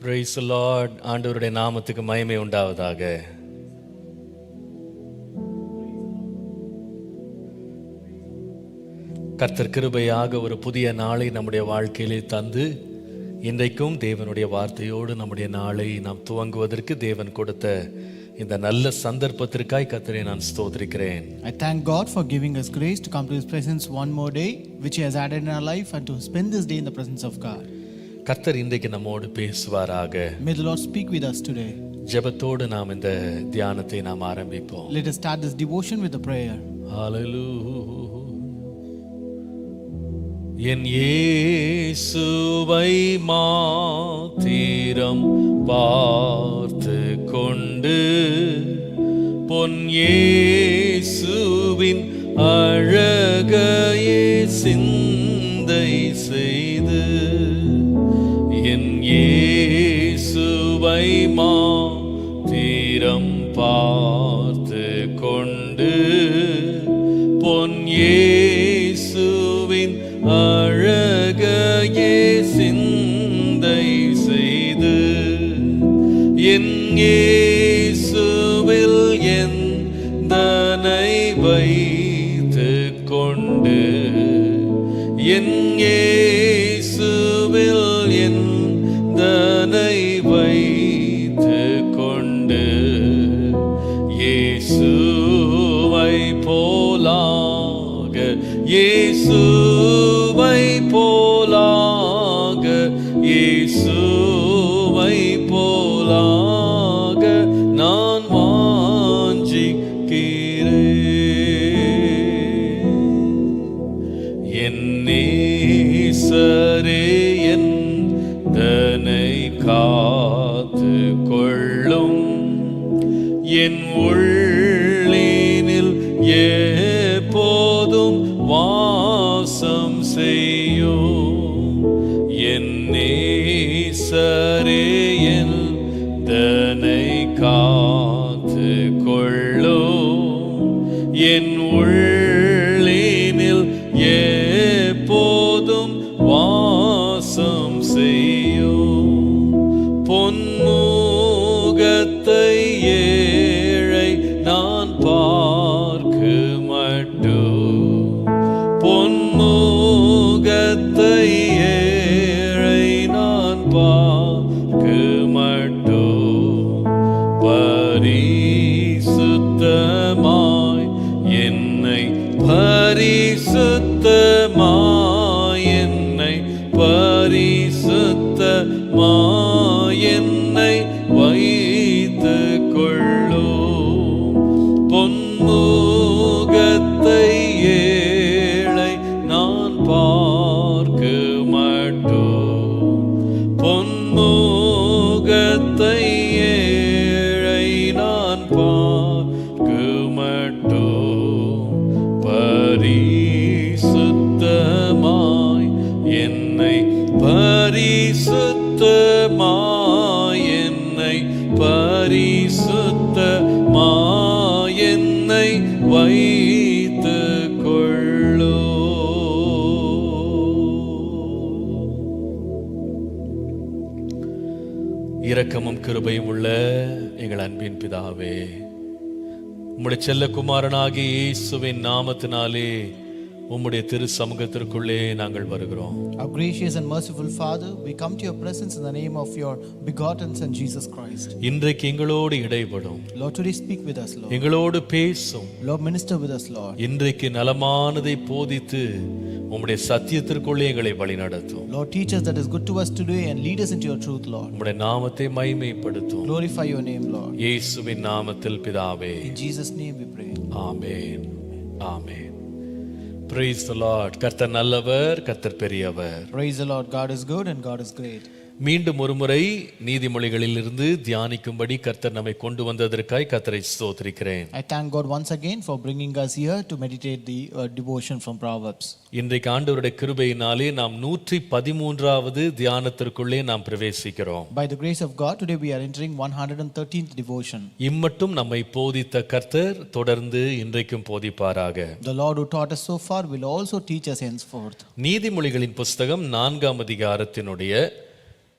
Praise the Lord. ஆண்டவருடைய நாமத்துக்கு மகிமை உண்டாவதாக. கர்த்தர் கிருபையாக ஒரு புதிய நாளை நம்முடைய வாழ்க்கையிலே தந்து இன்றைக்கும் தேவனுடைய வார்த்தையோடு நம்முடைய நாளை நாம் துவங்குவதற்கு தேவன் கொடுத்த இந்த நல்ல சந்தர்ப்பத்திற்காய் கர்த்தரை நான் ஸ்தோத்திரிக்கிறேன். I thank God for giving us grace to come to His presence one more day, which He has added in our life, and to spend this day in the presence of God. கர்த்தர் இன்றைக்கு நம்மோடு பேசுவாராக. May the Lord speak with us today. ஜெபத்தோடு நாம் இந்த தியானத்தை நாம் ஆரம்பிப்போம். Let us start this devotion with a prayer. Hallelujah. என் இயேசுவை மாத்திரம் பார்த்து கொண்டு பொன் இயேசுவின் அழகையே சிந்தை செய்து என் இயேசுவை மாத்திரம் பார்த்து கொண்டு பொன் இயேசுவின் அழகையே சிந்தை செய்து என் இயேசுவில் எந்தனை வைத்து கொண்டு என் இயேசுவில் எந்தனை வைத்து கொண்டு இயேசுவை போலாக இயேசுவை போலாக இயேசுவை போலாக நான் வாஞ்சிக்கிறேன். என் நேசரே எந்தனை காத்து கொள்ளும் என் உள்ளினில் எப்போதும் வாசம் செய்யும் என் நேசரே எந்தனை காத்து கொள்ளும் என் உள்ளினில் எப்போதும் வாசம் செய்யும் பொன்முகத்தை ஏழை நான் பார்க்க மட்டும் பொன்முகத்தை ஏழை நான் பார்க்க மட்டும் பரிசுத்தமாய் என்னை பரிசுத்தமாய் என்னை பரிசுத்தமாய் என்னை வைத்து கொள்ளும் பொன்முகத்தை ஏழை நான் பார்க்க மட்டும் பொன்முகத்தை ஏழை நான் பார்க்க மட்டும் பரிசுத்தமாய் என்னை பரிசுத்தமாய் என்னை பரிசுத்தமாய் என்னை வைத்து கொள்ளோ. இரக்கமும் கிருபையும் உள்ள எங்கள் அன்பின் பிதாவே, உம்முடைய செல்ல குமாரனாகிய இயேசுவின் நாமத்தினாலே உம்முடைய திரு சமூகத்திற்குள்ளே நாங்கள் வருகிறோம். Our gracious and merciful Father, we come to your presence in the name of your begotten Son Jesus Christ. இன்றைக்கு எங்களோடு இடைபடும். Lord, today speak with us, Lord. எங்களோடு பேசும். Lord, minister with us, Lord. இன்றைக்கு நலமானதை போதித்து உம்முடைய சத்தியத்திற்குள்ளே எங்களை வழிநடத்தும். Lord, teach us that is good to us today and lead us into your truth, Lord. உம்முடைய நாமத்தை மகிமைப்படுத்தும். Glorify your name, Lord. இயேசுவின் நாமத்தில் பிதாவே. In Jesus' name we pray. Amen. Amen. Praise the Lord. கர்த்தர் நல்லவர், கர்த்தர் பெரியவர். Praise the Lord. God is good and God is great. மீண்டும் ஒருமுறை நீதிமொழிகளிலிருந்து தியானிக்கும்படி கர்த்தர் நம்மை கொண்டு வந்ததற்காய் கர்த்தரை ஸ்தோத்திரிக்கிறேன். I thank God once again for bringing us here to meditate the devotion from Proverbs. இன்றைக்கு ஆண்டவருடைய கிருபையினாலே நாம் 113வது தியானத்திற்குள்ளே நாம் பிரவேசிக்கிறோம். By the grace of God, today we are entering 113th devotion. இம்மட்டும் நம்மை போதித்த கர்த்தர் தொடர்ந்து இன்றைக்கும் போதிப்பாராக. The Lord who taught us so far will also teach us henceforth. நீதிமொழிகளின் புஸ்தகம் 4ஆம் அதிகாரத்தினுடைய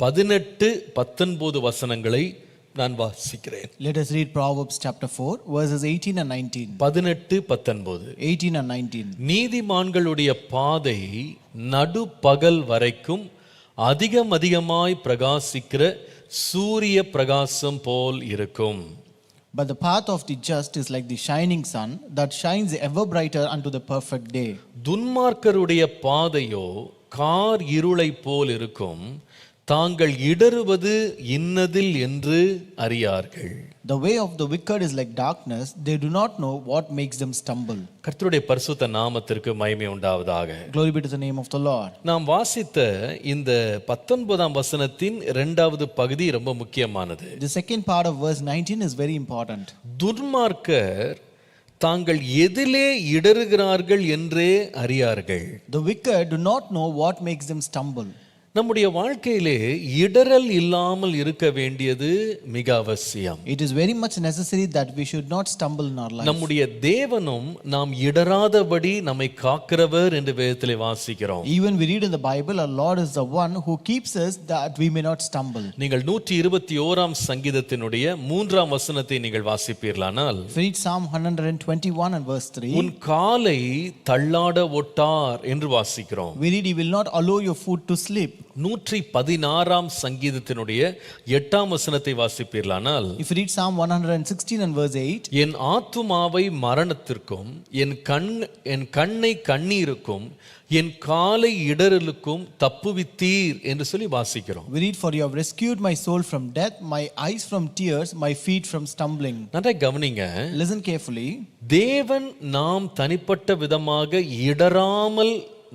18-19 வசனங்களை நான் வாசிக்கிறேன். Let us read Proverbs chapter 4, verses 18 and 19. 18-19. 18 and 19. நீதிமான்களுடைய பாதை நடுப்பகல் வரைக்கும் அதிகமாய் பிரகாசிக்கிற சூரிய பிரகாசம் போல் இருக்கும். But the path of the just is like the shining sun that shines ever brighter unto the perfect day. துன்மார்க்கருடைய பாதையோ கார் இருளை போல் இருக்கும், தாங்கள் இடறுவது இன்னதில் என்று அறியார்கள். The way of the wicked is like darkness, they do not know what makes them stumble. கர்த்தருடைய பரிசுத்த நாமத்திற்கு மகிமை உண்டாவதாக. Glory be to the name of the Lord. நாம் வாசித்த இந்த 19ஆம் வசனத்தின் இரண்டாவது பகுதி ரொம்ப முக்கியமானது. The second part of verse 19 is very important. துன்மார்க்கர் தாங்கள் எதிலே இடறுகிறார்கள் என்றே அறியார்கள். The wicked do not know what makes them stumble. நம்முடைய வாழ்க்கையிலே இடறல் இல்லாமல் இருக்க வேண்டியது மிக அவசியம். It is very much necessary that we should not stumble in our life. நம்முடைய தேவனும் நாம் இடராதபடி நம்மை காக்கிறவர் என்று வேதத்திலே வாசிக்கிறோம். Even we read in the Bible, our Lord is the one who keeps us that we may not stumble. நீங்கள் 121ஆம் சங்கீதத்தினுடைய 3ஆம் வசனத்தை நீங்கள் வாசிப்பீர்களானால், If we read Psalm 121 and verse 3, உன் காலை தள்ளாட ஒட்டார் என்று வாசிக்கிறோம். we read, He will not allow your foot to slip. 116ஆம் சங்கீதத்தினுடைய 8ஆம் வசனத்தை வாசிப்பீர்களானால், If you read Psalm 116 and verse 8, என் ஆத்துமாவை மரணத்திற்கும் என் கண்ணை கண்ணீருக்கும் என் காலை இடறலுக்கும் தப்புவித்தீர் என்று சொல்லி வாசிக்கிறோம். we read, For you have rescued my soul from death, my eyes from tears, my feet from stumbling. நன்றாய் கவனிங்க. Listen carefully. தேவன் நாம் தனிப்பட்ட விதமாக இடராமல்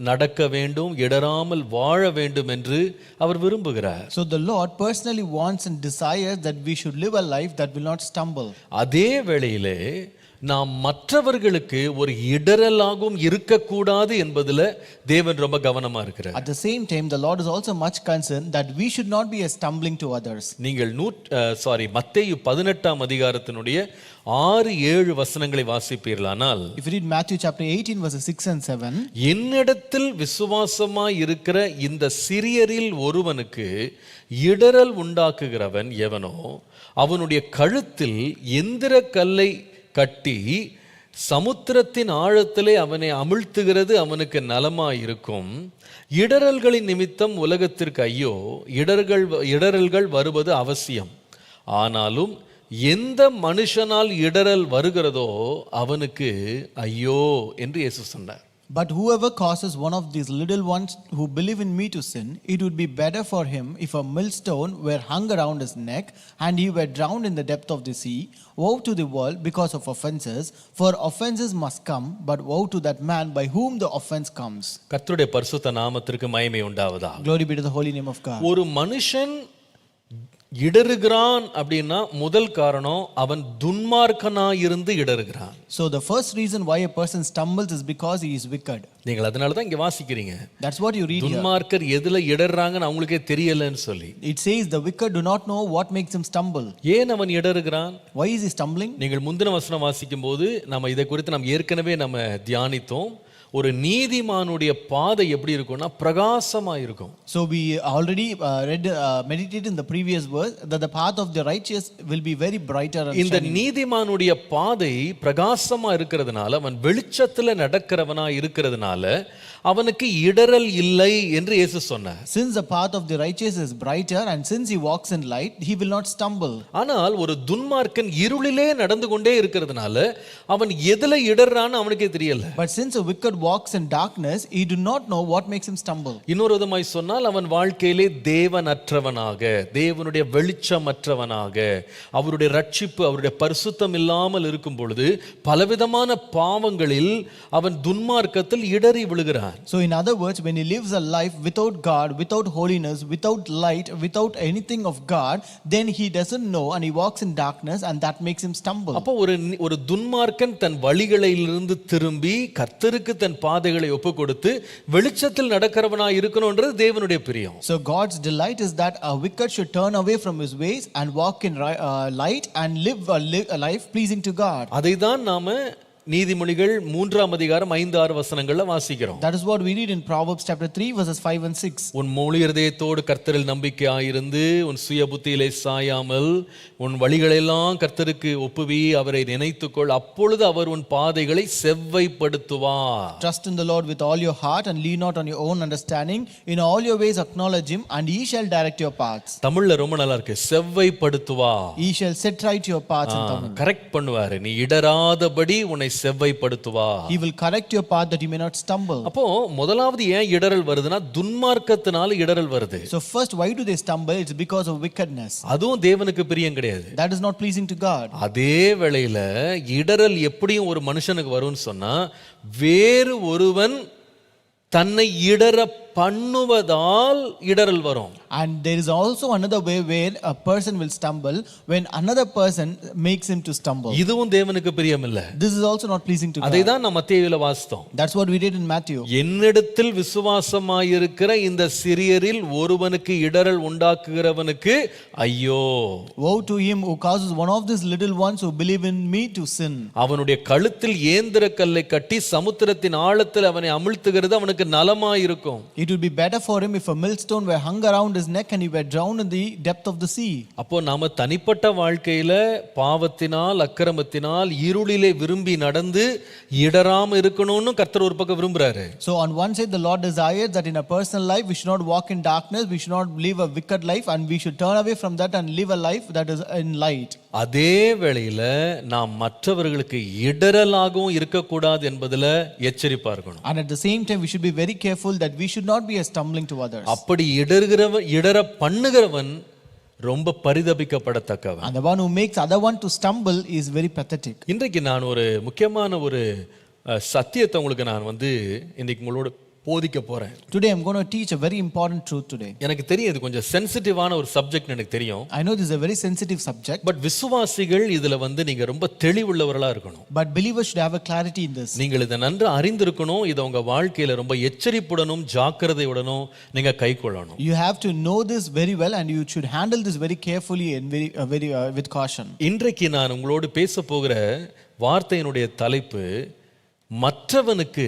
நடக்க வேண்டும், இடராமல் வாழ வேண்டும் என்று அவர் விரும்புகிறார். So the Lord personally wants and desires that we should live a life that will not stumble. அதே வேளையிலே நாம் மற்றவர்களுக்கு ஒரு இடரலாகவும் இருக்கக்கூடாது என்பதில் தேவன் ரொம்ப கவனமா இருக்கிறார். At the same time, the Lord is also much concerned that we should not be a stumbling to others. நீங்கள் மத்தேயு 18ஆம் அதிகாரத்தினுடைய 6-7 வசனங்களை வாசிப்பீர்களானால், If you read Matthew chapter 18 verses 6 and 7, என்னிடத்தில் விசுவாசமாய் இருக்கிற இந்த சிறியரில் ஒருவனுக்கு இடரல் உண்டாக்குகிறவன் எவனோ அவனுடைய கழுத்தில் எந்திர கல்லை கட்டி சமுத்திரத்தின் ஆழத்திலே அவனை அமிழ்த்துகிறது அவனுக்கு நலமாயிருக்கும். இடரல்களின் நிமித்தம் உலகத்திற்கு ஐயோ, இடரல்கள் வருவது அவசியம். ஆனாலும் எந்த மனுஷனால் இடரல் வருகிறதோ அவனுக்கு ஐயோ என்று இயேசு சொன்னார். But whoever causes one of these little ones who believe in me to sin, it would be better for him if a millstone were hung around his neck and he were drowned in the depth of the sea. Woe to the world because of offenses, for offenses must come, but woe to that man by whom the offense comes. கர்த்தருடைய பரிசுத்த நாமத்திற்கு மகிமை உண்டாவதாக. Glory be to the holy name of God. ஒரு மனுஷன் இடறுகிறான் அப்படின்னா முதல் காரணம் அவன் துன்மார்க்கனாயிருந்து இடறுகிறான். So the first reason why a person stumbles is because he is wicked. நீங்கள் அதனால தான் இங்க வாசிக்கிறீங்க. That's what you read here. துன்மார்க்கர் எதுல இடறாங்கன்னு அவங்களுக்கே தெரியலன்னு சொல்லி. It says the wicked do not know what makes him stumble. ஏன் அவன் இடறுகிறான்? Why is he stumbling? நீங்கள் முந்தின வசனம் வாசிக்கும் போது நம்ம இதை குறித்து நாம் ஏற்கனவே நம்ம தியானித்தோம். ஒரு நீதிமானுடைய பாதை எப்படி இருக்கும்னா பிரகாசமா இருக்கும். So we already meditated in the previous verse that the path of the righteous will be very brighter and இந்த நீதிமானுடைய பாதை பிரகாசமா இருக்கிறதுனால அவன் வெளிச்சத்துல நடக்கிறவனா இருக்கிறதுனால அவனுக்கு இடரல் இல்லை என்று இயேசு சொன்னார். Since the path of the righteous is brighter and since he walks in light, he will not stumble. ஆனால் ஒரு துன்மார்க்கன் இருளிலே நடந்து கொண்டே இருக்கிறதுனால அவன் எதுல இடறான்னு அவனுக்கே தெரியல. But since a wicked walks in darkness, he do not know what makes him stumble. இன்னொரு விதமாய் சொன்னால் அவன் வாழ்க்கையிலே தேவனற்றவனாக, தேவனுடைய வெளிச்சமற்றவனாக, அவருடைய ரட்சிப்பு அவருடைய பரிசுத்தம் இல்லாமல் இருக்கும் பொழுது பலவிதமான பாவங்களில் அவன் துன்மார்க்கத்தில் இடறி விழுகிறான். So in other words, when he lives a life without God, without holiness, without light, without anything of God, then he doesn't know and he walks in darkness and that makes him stumble. அப்போ ஒரு துன்மார்க்கன் தன் வழிகளிலிருந்து திரும்பி கர்த்தருக்கு தன் பாதைகளை ஒப்புக் கொடுத்து வெளிச்சத்தில் நடக்கிறவனாய் இருக்கணும்ன்றது தேவனுடைய பிரியம். So God's delight is that a wicked should turn away from his ways and walk in light and live a life pleasing to God. அதை தான் நாம நீதிமொழிகள் 3ஆம் அதிகாரம் 5-6 வசனங்கள்ல வாசிக்கிறோம். That is what we read in Proverbs chapter 3 verses 5 and 6. உன் முழு இருதயத்தோடு கர்த்தரில் நம்பிக்கையாயிருந்து உன் சுய புத்தியிலே சாயாமல் உன் வழிகளெல்லாம் கர்த்தருக்கு ஒப்புவி, அவரை நினைத்துக்கொள், அப்பொழுது அவர் உன் பாதைகளை செவ்வைப்படுத்துவார். Trust in the Lord with all your heart and lean not on your own understanding. In all your ways acknowledge him and he shall direct your paths. தமிழ்ல ரொம்ப நல்லா இருக்கு, செவ்வைப்படுத்துவார். He shall set right your paths in Tamil. Correct பண்ணுவாரு, நீ இடராதபடி உன்னை செவ்வைப்படுத்துவார். He will correct your path that you may not stumble. அப்போ முதலாவது ஏன் இடறல் வருதுன்னா துன்மார்க்கத்தினால இடறல் வருது. So first, why do they stumble? It's because of wickedness. அதுவும் தேவனுக்கு பிரியம் கிடையாது. That is not pleasing to God. அதே வேளையில இடறல் எப்படியும் ஒரு மனுஷனுக்கு வரும்னு சொன்னா வேறு ஒருவன் தன்னை இடற பண்ணுவதால் இடறல் வரும். And there is also another way where a person will stumble when another person makes him to stumble. இதுவும் தேவனுக்கு பிரியமில்லை. This is also not pleasing to God. அதைதான் நாம் மத்தேயுவில வாசித்தோம். That's what we read in Matthew. என்னிடத்தில் விசுவாசமாயிருக்கிற இந்த சிறியரில் ஒருவனுக்கு இடறல் உண்டாக்குகிறவனுக்கு ஐயோ. Woe to him who causes one of these little ones who believe in me to sin. அவனுடைய கழுத்தில் ஏந்திர கல்லை கட்டி சமுத்திரத்தின் ஆழத்தில் அவனை அமிழ்த்துகிறது அவனுக்கு நலமாயிருக்கும். It would be better for him if a millstone were hung around his neck and he were drowned in the depth of the sea. அப்போ நாம தனிப்பட்ட வாழ்க்கையில பாவத்தினால் அக்கிரமத்தினால் இருளிலே விரும்பி நடந்து இடராம இருக்கணும்னு கர்த்தர் ஒரு பக்கம் விரும்புறாரு. So on one side the Lord desires that in a personal life we should not walk in darkness, we should not live a wicked life, and we should turn away from that and live a life that is in light. அதே வேளையில நாம் மற்றவர்களுக்கு இடரலாகவும் இருக்கக்கூடாது என்பதுல எச்சரிப்பா இருக்கணும். And at the same time we should be very careful that we should not be a stumbling to others. அப்படி இடற பண்ணுகிறவன் ரொம்ப பரிதபிக்கப்படத்தக்கவன். And the one who makes other one to stumble is very pathetic. இன்றைக்கு நான் ஒரு முக்கியமான ஒரு சத்தியத்தை உங்களுக்கு நான் இன்னைக்கு உங்களோட போதிக்க போறேன். Today I'm going to teach a very important truth today. எனக்கு தெரியும் இது கொஞ்சம் சென்சிட்டிவான ஒரு சப்ஜெக்ட் எனக்கு தெரியும். I know this is a very sensitive subject. But விசுவாசிகள் இதுல நீங்க ரொம்ப தெளிவுள்ளவர்களா இருக்கணும். But believers should have a clarity in this. நீங்கள் இதை நன்கு அறிந்திருக்கணும். இதை உங்க வாழ்க்கையில ரொம்ப எச்சரிப்புடனும் ஜாக்கிரதையுடனும் நீங்க கைக்கொள்ளணும். You have to know this very well and you should handle this very carefully and very with caution. இன்றைக்கு நான் உங்களோடு பேச போகிற வார்த்தையினுடைய தலைப்பு மற்றவனுக்கு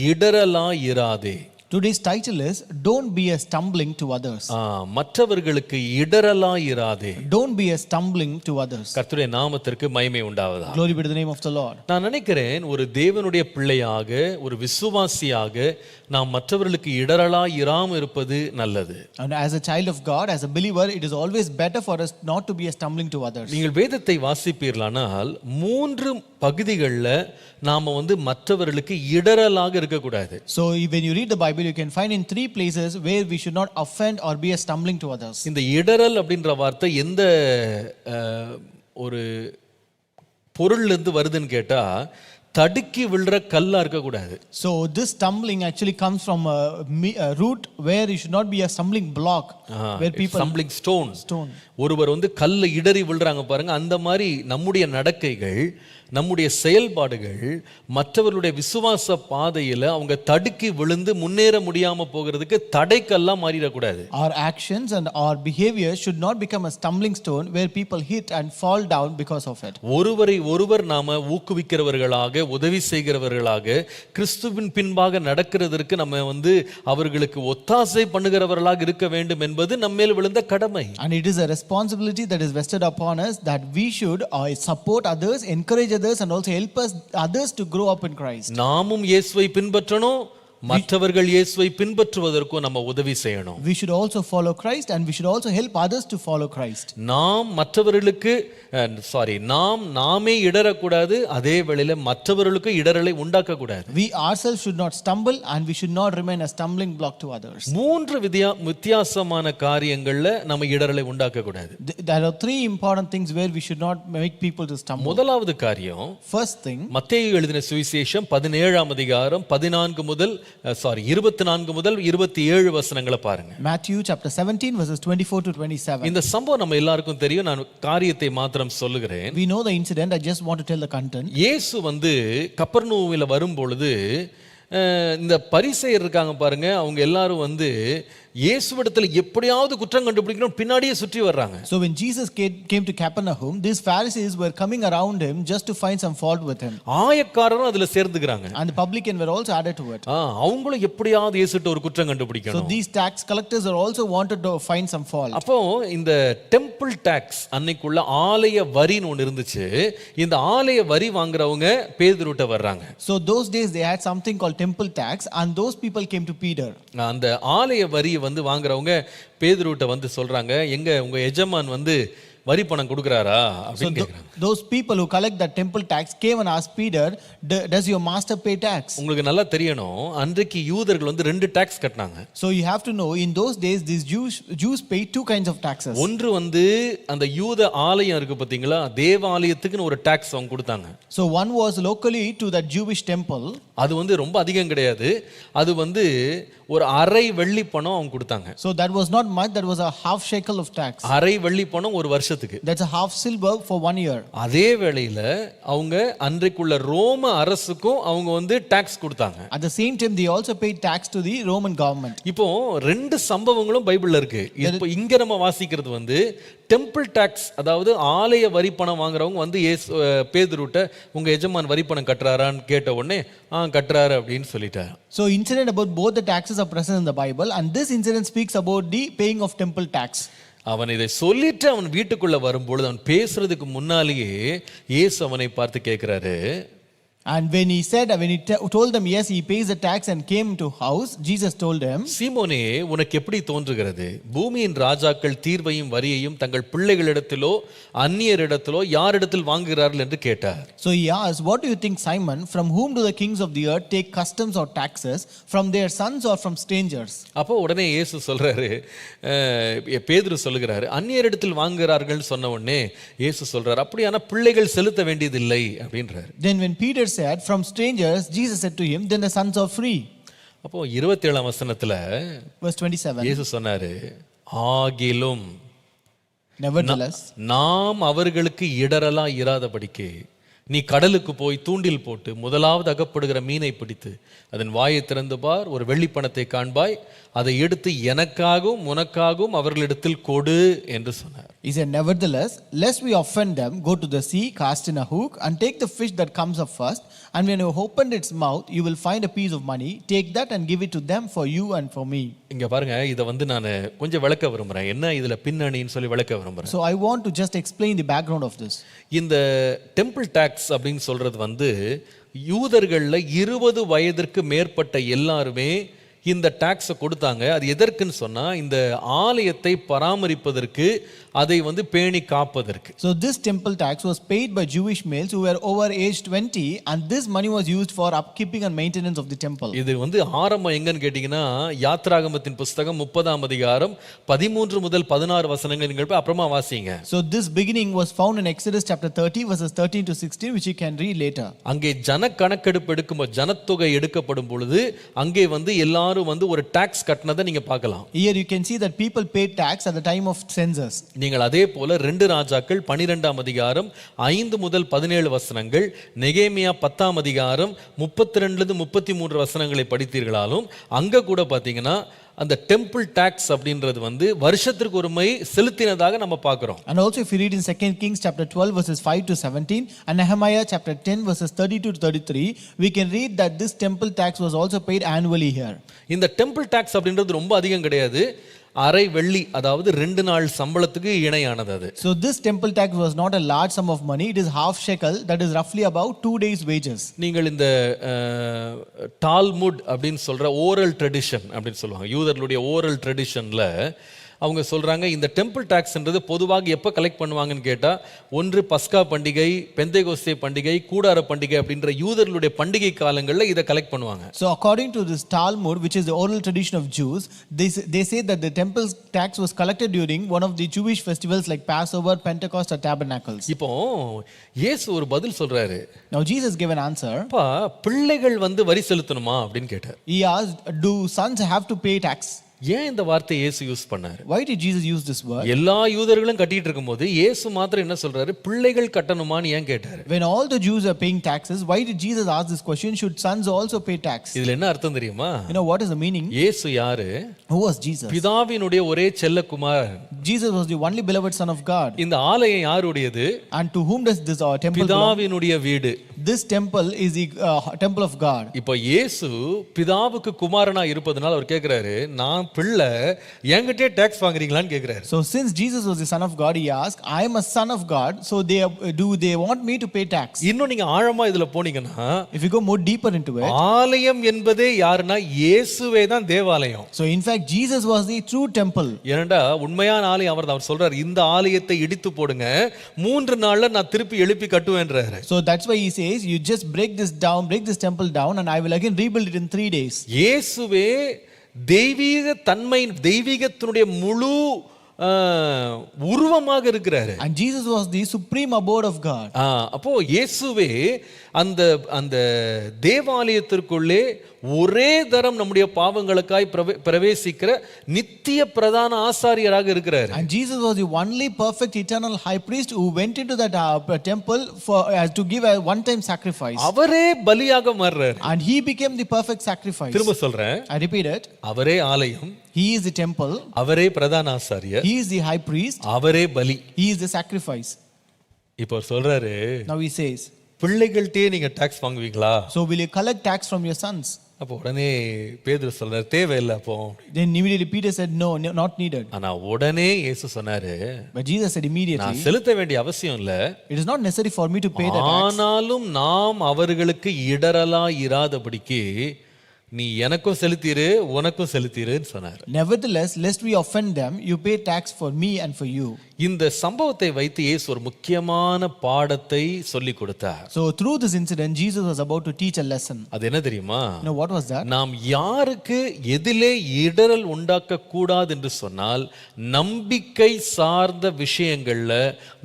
இடரலாயிராதே. Today's title is Don't be a stumbling to others. மற்றவர்களுக்கு இடரலாயிராதே. Don't be a stumbling to others. கர்த்தருடைய நாமத்திற்கு மகிமை உண்டாவதாக. Glory be to the name of the Lord. நான் நினைக்கிறேன் ஒரு தேவனுடைய பிள்ளையாக ஒரு விசுவாசியாக நாம் மற்றவர்களுக்கு இடரலாயிராம இருப்பது நல்லது. And as a child of God, as a believer, it is always better for us not to be a stumbling to others. நீங்கள் வேதத்தை வாசிப்பீர்களானால் 3 பகுதிகளில் நாம மற்றவர்களுக்கு இடரலாக இருக்கக்கூடாது. So when you read the Bible, you can find in 3 places where we should not offend or be a stumbling to others. இந்த இடரல் அப்படின்ற வார்த்தை எந்த ஒரு பொருள்ல இருந்து வருதுன்னு கேட்டா தடுக்கி விழுற கல்லா இருக்க கூடாது. So this stumbling actually comes from a root where it should not be a stumbling block where people stumbling stone. ஒருவர் கல்ல இடறி விழுறாங்க பாருங்க, அந்த மாதிரி நம்முடைய நடக்கைகள் நம்முடைய செயல்பாடுகள் மற்றவர்களுடைய விசுவாச பாதையில அவங்க தடுக்கி விழுந்து முன்னேற முடியாம போகிறதுக்கு தடைக்கல்லாம் மாறிடக்கூடாது. Our actions and our behavior should not become a stumbling stone where people hit and fall down because of it. ஒருவரை ஒருவர் நாம ஊக்குவிக்கிறவர்களாக உதவி செய்கிறவர்களாக கிறிஸ்துவின் பின்பாக நடக்கிறதற்கு நம்ம அவர்களுக்கு ஒத்தாசை பண்ணுகிறவர்களாக இருக்க வேண்டும் என்பது நம்மேல் விழுந்த கடமை. And it is a responsibility that is vested upon us that we should support others, encourage others and also help us others to grow up in Christ. நாமும் இயேசுவை பின்பற்றணும், மற்றவர்கள் இயேசுவை பின்பற்றுவதற்கு நம்ம உதவி செய்யணும். We should also follow Christ and we should also help others to follow Christ. நாம் மற்றவர்களுக்கு நாமே இடறக்கூடாது, அதே வேளையில மற்றவர்களுக்கு இடறலை உண்டாக்க கூடாது. We ourselves should not stumble and we should not remain a stumbling block to others. 3 வித்தியாசமான காரியங்கள்ல நம்ம இடறலை உண்டாக்க கூடாது. There are 3 important things where we should not make people to stumble. முதலாவது காரியம், first thing, மத்தேயு எழுதின சுவிசேஷம் 17ஆம் அதிகாரம் 24 முதல் 27 வசனங்களை பாருங்க. Matthew chapter 17 verses 24 to 27. இந்த சம்பவம் நம்ம எல்லாருக்கும் தெரியும், நான் காரியத்தை மாத்திரம் சொல்லுகிறேன். We know the incident, I just want to tell the content. இயேசு கப்பர்நகூமில வரும் பொழுது இந்த பரிசேயர் இருக்காங்க பாருங்க, அவங்க எல்லாரும் இயேசுவிடத்தில் எப்படியாவது குற்றம் கண்டுபிடிக்கணும் பின்னாடியே சுற்றி வர்றாங்க. So when Jesus came to Capernaum, these Pharisees were coming around him just to find some fault with him. ஆயக்காரரும் அதுல சேர்ந்துக்கிறாங்க. And the publican were also added to it. அவங்களும் எப்படியாவது இயேசுட்ட ஒரு குற்றம் So கண்டுபிடிக்கணும். these tax collectors are also wanted to find some fault. அப்போ இந்த temple tax அன்னைக்குள்ள ஆலய வரின்னு ஒன்று இருந்துச்சு. இந்த ஆலய வரி வாங்குறவங்க பேதுருட்ட வர்றாங்க. So those days they had something called temple tax, and those people came to Peter. அந்த ஆலய வரியை வந்து வாங்குறவங்க பேதுருட்ட வந்து சொல்றாங்க, எங்க உங்க எஜமான் வந்து வரி பணம் கொடுக்கறாரா அப்படின்னு கேக்குறாங்க. Those people who collect that temple tax came and asked Peter, does your master pay tax? உங்களுக்கு நல்லா தெரியணும், அன்றைக்கு யூதர்கள் வந்து ரெண்டு டாக்ஸ் கட்டினாங்க. So you have to know, in those days these Jews paid two kinds of taxes. ஒன்று வந்து அந்த யூத ஆலயம் இருக்கு பாத்தீங்களா, தேவாலயத்துக்குன்னு ஒரு டாக்ஸ் அவங்க கொடுத்தாங்க. So one was locally to that Jewish temple. அது வந்து ரொம்ப அதிகம் கிடையாது, அது வந்து ஒரு அரை வெள்ளி பணம் அவங்க கொடுத்தாங்க. So that was not much, that was a half shekel of tax. அரை வெள்ளி பணம் ஒரு வருஷத்துக்கு. That's a half silver for 1 year. அதே வேளையில அவங்க அன்றைக்குள்ள ரோம அரசுக்கும் அவங்க வந்து டாக்ஸ் கொடுத்தாங்க. At the same time they also paid tax to the Roman government. இப்போ ரெண்டு சம்பவங்களும் பைபிள்ல இருக்கு. இப்போ இங்க நம்ம வாசிக்கிறது வந்து டெம்பிள் டாக்ஸ், அதாவது ஆலய வரி பணம் வாங்குறவங்க வந்து பேதுருட்ட உங்க எஜமான் வரி பணம் கட்டுறாரான்னு கேட்ட உடனே கட்டுறாரு அப்படின்னு சொல்லிட்டார். So incident about both the taxes are present in the Bible, and this incident speaks about the paying of temple tax. அவன் இதை சொல்லிட்டு அவன் வீட்டுக்குள்ள வரும்பொழுது அவன் பேசுறதுக்கு முன்னாலேயே இயேசு அவனை பார்த்து கேட்கிறாரு. And when he told them yes, he pays the tax and came to house, Jesus told him, சீமோனே, உனக்கு எப்படி தோன்றுகிறது? பூமியின் ராஜாக்கள் தீர்வையும் வரியையும் தங்கள் பிள்ளைகளிடத்திலோ அந்நியரிடத்திலோ யாரிடத்தில் வாங்குகிறார்கள் என்று கேட்டார். So he asked, what do you think, Simon, from whom do the kings of the earth take customs or taxes, from their sons or from strangers? அப்போ உடனே இயேசு சொல்றாரு, பேதுரு சொல்லுகிறாரு, அந்நியரிடத்தில் வாங்குகிறார்கள் சொன்ன உடனே இயேசு சொல்றாரு, அப்படியான பிள்ளைகள் செலுத்த வேண்டியதில்லை அப்படின்றாரு. Then when Peter said, from strangers, Jesus said to him, then the sons are free. அப்போ 27ஆம் வசனத்துல Verse 27. இயேசு சொன்னாரு, ஆகிலும் Nevertheless, நாம் அவர்களுக்கு இடரலா இராதபடிக்கு நீ கடலுக்கு போய் தூண்டில் போட்டு முதலாவது அகப்படுகிற மீனை பிடித்து அதன் வாயை திறந்து பார், ஒரு வெள்ளி பணத்தை காண்பாய், அதை எடுத்து எனக்காகவும் உனக்காகவும் அவர்களிடத்தில் கொடு என்று சொன்னார். he said, nevertheless, lest we offend them, go to the sea, cast in a hook, and take the fish that comes up first, and when you opened its mouth, you will find a piece of money. Take that and give it to them for you and for me. இங்க பாருங்க, இதை வந்து நான் கொஞ்சம் விளக்க விரும்புறேன், என்ன இதுல பின்னணின்னு சொல்லி விளக்க விரும்புறேன். So I want to just explain the background of this. இந்த டெம்பிள் டாக்ஸ் அப்படின்னு சொல்றது வந்து யூதர்கள்ல 20 வயதிற்கு மேற்பட்ட எல்லாருமே இந்த டாக்ஸை கொடுத்தாங்க. அது எதற்குன்னு சொன்னா இந்த ஆலயத்தை பராமரிப்பதற்கு, அதை வந்து பேணி காப்பதற்கு. So this temple tax was paid by Jewish males who were over age 20, and this money was used for upkeeping and maintenance of the temple. இது வந்து ஆரம்பம் எங்கன்னு கேட்டீங்கன்னா, யாத்ராகமத்தின் புஸ்தகம் 30ஆம் அதிகாரம் 13 முதல் 16 வசனங்கள் நீங்கள் போய் அப்புறமா வாசிங்க. So this beginning was found in Exodus chapter 30 verses 13 to 16, which you can read later. அங்கே ஜன கணக்கெடுப்பு எடுக்கும்போது, ஜனத்தொகை எடுக்கப்படும் பொழுது அங்கே வந்து எல்லாரும் வந்து ஒரு டாக்ஸ் கட்டினதை நீங்க பார்க்கலாம். Here you can see that people paid tax at the time of census. நீங்கள் அதே போல 2 ராஜாக்கள் 12ஆம் அதிகாரம் 5 முதல் 17 வசனங்கள், நெகேமியா 10ஆம் அதிகாரம் 32 33 வசனங்களை படித்தீர்களாலும் அங்க கூட பாத்தீங்கன்னா அந்த டெம்பிள் டாக்ஸ் அப்படின்றது வந்து வருஷத்துக்கு ஒரு முறை செலுத்தினதாக நம்ம பார்க்கிறோம். And also if you read in 2 Kings chapter 12 verses 5 to 17 and Nehemiah chapter 10 verses 32 to 33, we can read that this temple tax was also paid annually here. இந்த டெம்பிள் டாக்ஸ் அப்படின்றது ரொம்ப அதிகம் கிடையாது, அரை வெள்ளி, அதாவது 2 நாள் சம்பளத்துக்கு இணையானது அது. So this temple tax was not a large sum of money, it is half shekel, that is roughly about 2 days wages. நீங்கள் இந்த டால்முட் அப்படின்னு சொல்ற ஓரல் ட்ரெடிஷன் அப்படின்னு சொல்லுவாங்க, யூதர்களுடைய ஓரல் ட்ரெடிஷன்ல அவங்க சொல்றாங்க, இந்த டெம்பிள் டாக்ஸ்ன்றது பொதுவாக எப்போ கலெக்ட் பண்ணுவாங்கன்னு கேட்டா, ஒன்று பஸ்கா பண்டிகை, பெந்தேகோஸ்தே பண்டிகை, கூடார பண்டிகை அப்படின்ற யூதர்களுடைய பண்டிகை காலங்களில் இதை கலெக்ட் பண்ணுவாங்க. So according to this Talmud, which is the oral tradition of Jews, they say that the temple tax was collected during one of the Jewish festivals like Passover, Pentecost or Tabernacles. இப்போ இயேசு ஒரு பதில் சொல்றாரு. Now Jesus gave an answer. பிள்ளைகள் வந்து வரி செலுத்தணுமா அப்படின்னு கேட்டார். He asked, do sons have to pay tax? ஏன் இந்த வார்த்தையை இயேசு யூஸ் பண்ணாரு? Why did Jesus use this word? எல்லா யூதர்களும் கட்டிட்டு இருக்கும்போது இயேசு மாத்திரம் என்ன சொல்றாரு? பிள்ளைகள் கட்டணுமான்னு ஏன் கேட்டாரு? When all the Jews are paying taxes, why did Jesus ask this question? Should sons also pay tax? இதுல என்ன அர்த்தம் தெரியுமா? You know what is the meaning? இயேசு யாரு? Who was Jesus? பிதாவினுடைய ஒரே Chellakumar. Jesus was the only beloved son of God. இந்த ஆலயம் யாருடையது? And to whom does this temple belong? பிதாவினுடைய வீடு. This temple is the temple of God. இப்போ இயேசு பிதாவுக்கு குமாரனா இருப்பதனால அவர் கேக்குறாரு, நான் பிள்ளை என்கிட்டே டாக்ஸ் வாங்குறீங்களான்னு கேக்குறாரு. So since Jesus was the son of God, he asked, I am a son of God, so they want me to pay tax? இன்னும் நீங்க ஆழமா இதுல போனீங்கன்னா, If you go more deeper into it, ஆலயம் என்பதே யாருன்னா இயேசுவே தான் தேவாலயம். so in fact Jesus was the true temple. ஏனண்டா உண்மையான ஆலயம் அவர்தான். அவர் சொல்றாரு, இந்த ஆலயத்தை இடித்து போடுங்க, 3 நாள்ல நான் திருப்பி எழுப்பி கட்டுவேன்றாரு. So that's why he says, you just break this temple down, and I will again rebuild it in 3 days. இயேசுவே தெய்வீக தன்மை, தெய்வீகத்தினுடைய முழு உருவமாக இருக்கிறாரு. And Jesus was the supreme abode of God. அப்போ இயேசுவே அந்த அந்த தேவாலயத்திற்குள்ளே ஒரே தரம் நம்முடைய பாவங்களுக்காய் பிரவேசிக்கிற நித்திய பிரதான ஆசாரியராக இருக்கிறார். And Jesus was the only perfect eternal high priest who went into that temple to give a one time sacrifice. அவரே பலியாக மாறுறார். And he became the perfect sacrifice. திரும்ப சொல்றேன், I repeat it. அவரே ஆலயம், He is the temple. அவரே பிரதான ஆசாரியர், He is the high priest. அவரே பலி. He is the sacrifice. இப்போ சொல்றாரு, Now he says, பிள்ளைகள்ட்டே நீங்க டாக்ஸ் வாங்குவீங்களா? so will you collect tax from your sons? அப்போ உடனே பேதுரு சொல்றாரு, தேவையில்லை அப்போ. Then immediately Peter said, no, not needed. ஆனா உடனே இயேசு சொன்னாரு, But Jesus said immediately, நான் செலுத்த வேண்டிய அவசியம் இல்ல, it is not necessary for me to pay the tax. ஆனாலும் நாம் அவர்களுக்கு இடரலா இராதபடிக்கு நீ எனக்கும் செலுத்திரு உனக்கும் செலுத்திருன்னு சொன்னார். Nevertheless, lest we offend them, you pay tax for me and for you. இந்த சம்பவத்தை வைத்து இயேசு ஒரு முக்கியமான பாடத்தை சொல்லி கொடுத்தார். So through this incident, Jesus was about to teach a lesson. அது என்ன தெரியுமா? You know what was that? நாம் யாருக்கு எதிலே இடரல் உண்டாக்க கூடாது என்று சொன்னால், நம்பிக்கை சார்ந்த விஷயங்கள்ல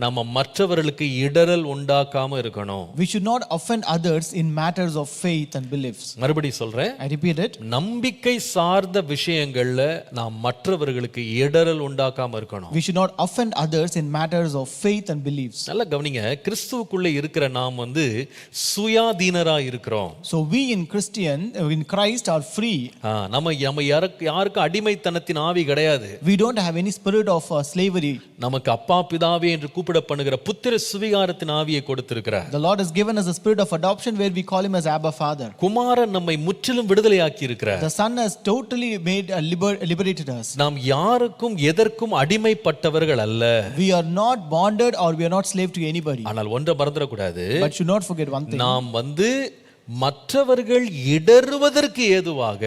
நம்ம மற்றவர்களுக்கு இடரல் உண்டாக்காம இருக்கணும். We should not offend others in matters of faith and beliefs. மறுபடியும் சொல்றேன், I repeat it. நம்பிக்கை சார்ந்த விஷயங்கள்ல நாம் மற்றவர்களுக்கு இடரல் உண்டாக்காம இருக்கணும். We should not offend others in matters of faith and beliefs. நல்லா கவனிங்க, கிறிஸ்துவுக்குள்ளே இருக்கிற நாம் சுயாதீனரா இருக்கிறோம். So we in Christ are free. நம்ம யாருக்கும் அடிமைத்தனத்தின் ஆவி கிடையாது. We don't have any spirit of slavery. நமக்கு அப்பா பிதாவே என்று கூப்பிடப்படுகிற புத்திர சுவிகாரத்தின் ஆவியை கொடுத்திருக்கிறார். The Lord has given us a spirit of adoption where we call him as Abba Father. குமாரன் நம்மை முற்றிலும் விடுதலையாக்கி இருக்கிறார். The Son has totally made liberated us. நாம் யாருக்கும் எதற்கும் அடிமைப்பட்டவர்கள் அல்ல. We are not bonded or we are not slave to anybody. ஆனால் ஒன்றை மறந்துடக்கூடாது, But should not forget one thing. நாம் மற்றவர்கள் இடறுவதற்கு ஏதுவாக